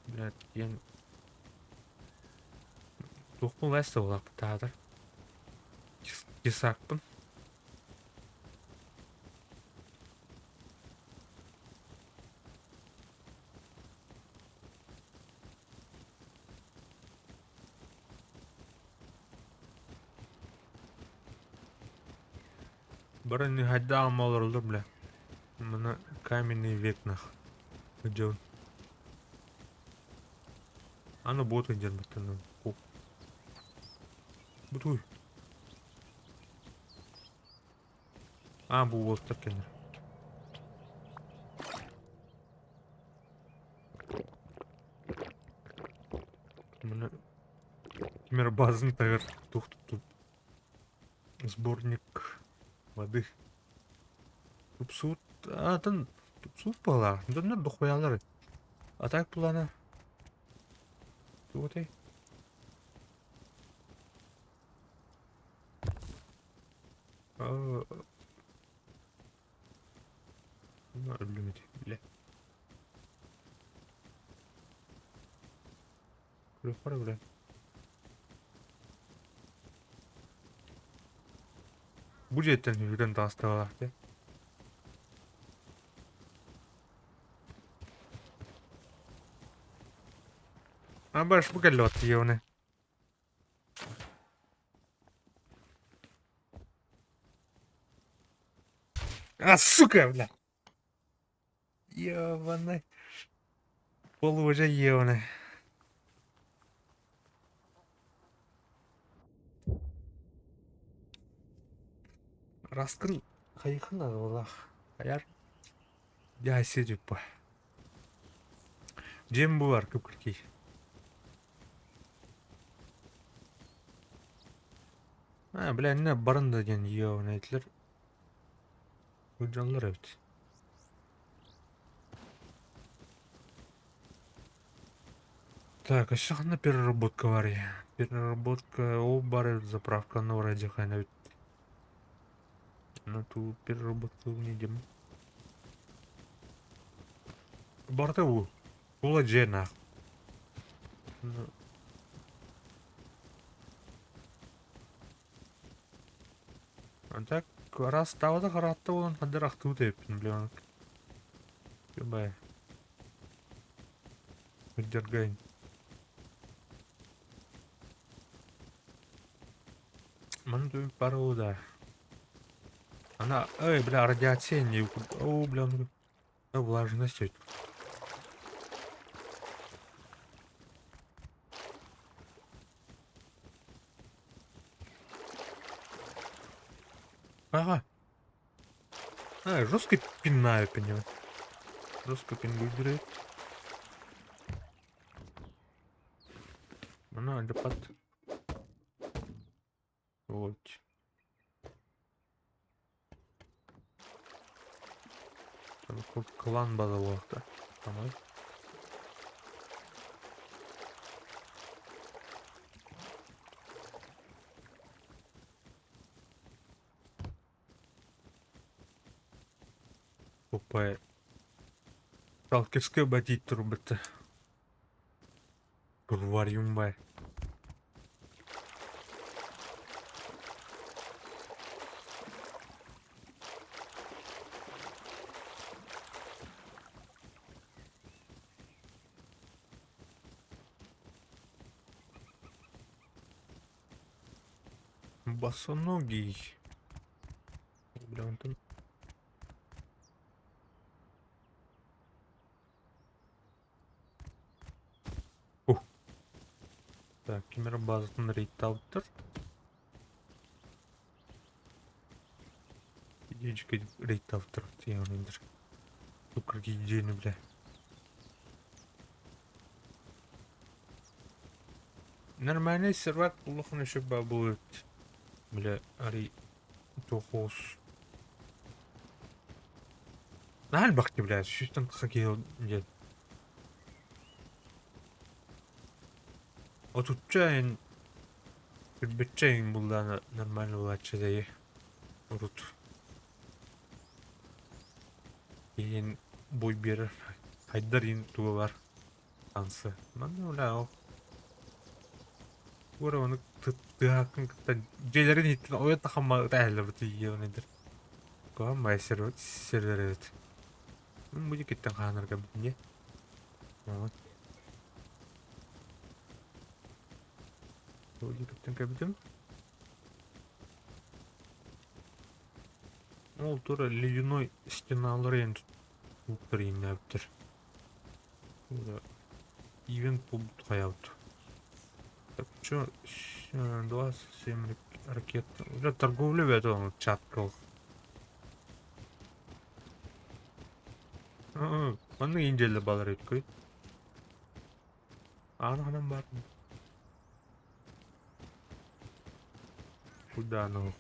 Блядь, я... Тухмул әсті олақ бұтадыр. Кесақпын. Бұрын не хайда алмалар олды, бля. Мұны каменный век нах. Где он? Аны бот өндер бұттан. Бұтой. А, бұл болттар кендер. Мұны... Кемер базын тағыр. Тұқтып. Сборник воды. Тупсут. А, тын... Тупсут бала. Донна дохуялар. А так плана. Туотай. Блядь, бля. Клюфар, бля. Будет это не да оставалось, да? А баш бугалет ёвны. А, сука, бля. Ёваны. Пол уже ёвны. Раскрыл. Хайхна, Аллах. Аяр. Я сидю по. Джем буар, кыпкырки. А, бля, не барында ген ёвны этлер. Уджаллар эвт. Так, а сейчас на переработка варя. Переработка, о, бары, заправка на вроде хайна. На ту переработку не идем. Бортову. Уладжена. А так, раз тавада харатта olan hadi rahtı tepin biliyorum. Göbay. Выдергай. Ман пару да. Она, эй, бля, радиация не... О, бля, влажность. Ага. А, жестко пинаю, понимаю. Жестко пингу играет. Она лепат. Вот. Клан базовый, да? Tamam. Опа. Талкерская бадить трубы-то. Говорим, бай. Босоногий. Бля, он там. Ух. Так, камера-база рейтаутер. Идеечка рейтаутер. Я он индер. Тут какие деньги, бля. Нормальный сервак плохо еще будет. Бля, ари тухос. Нахаль бахти, бля, шүтэн хакил дед. Отучаин, битчаин булда нормально улача дае. Урут. Ин бой берер. Хайдар ин тугалар. Ансы. Мана уля о. Ура оны тыхакын кыттан. Желерин иттен ойотта хамма тәһәлләр бутыйы онедер. Кам майсер серверет. Мен буди киттен ханарга битне. Вот. Буди киттен кабитем. Ол тура ледяной стеналары енді ұлттырын әптір. Ивент пулбут қаяуды. Так, что? 27 ракет. Уже торговля в этом чаткал. Маны инделі балар еткой. Анам бар. Куда оно?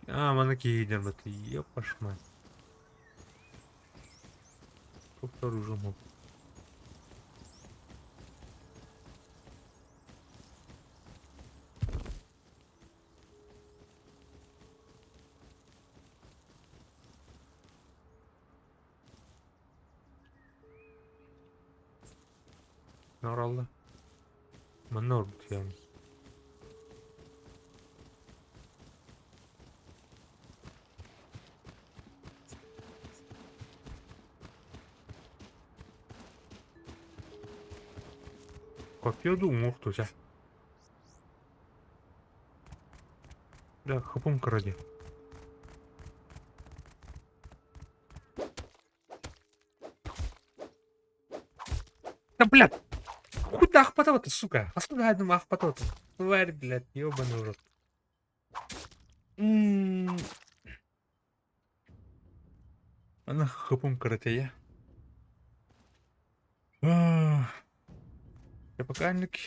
Мана кейден бәті. Епашма. Çok оружием ol. Наралlı. Мана орбут yani. Kopıyordu umurtu ya. Да, хапун кради. Да, блядь! Куда ахпатова-то, сука? Откуда одному ахпатова-то? Тварь, блядь, ёбаный урод. Она хапун карате я. Я покальник.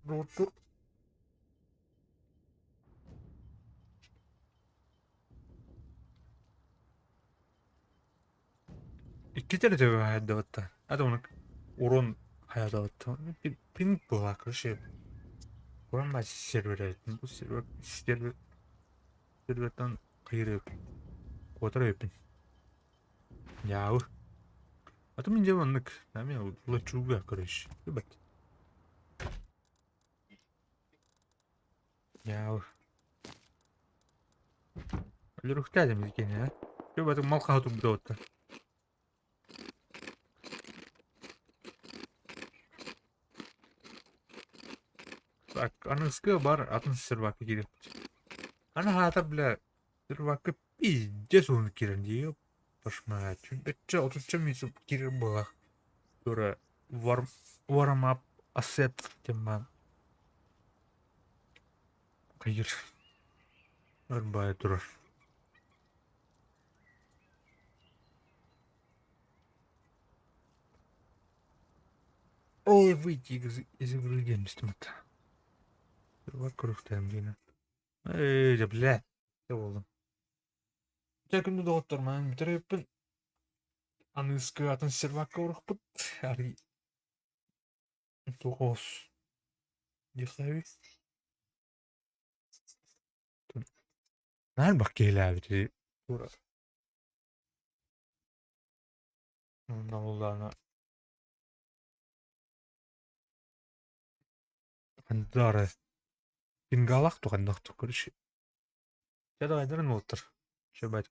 Роту. İki tane de hayatta vatta. Hadi onu urun hayatta vatta. Bir bu arkadaşı. Uran ben servere ettim. Bu serverden kıyır yapın. Kodra yapın. Yahu. Atım ince vanlık. Tamam ya. Ula çubuğu arkadaş. Bir bak. Yahu. Öyle ruh geldim izgene ya. Bir bakın mal kahatım bir de vatta. Bak anıskı var. Atın servakı girip. Ana hata bile servakı pizce sonu giren diyor. Başma. Çünkü 30 minut girer bu. Sonra warm up asset tema. Hayır. Örbağa durur. Ой, выйти из игры gelmiştim hatta. Dur bak kuruktayım yine. Ey bile. Ne oldu? Yakında doktorman bitirip anıskı atın servaka uğrapıt. Ari. Tuhos. Yıkayı. Nerede bak gel abi. Dur. Ne oldu ana? Андары. Пингалах туган доктор көрүшү. Жада айдырын отур. Шебайт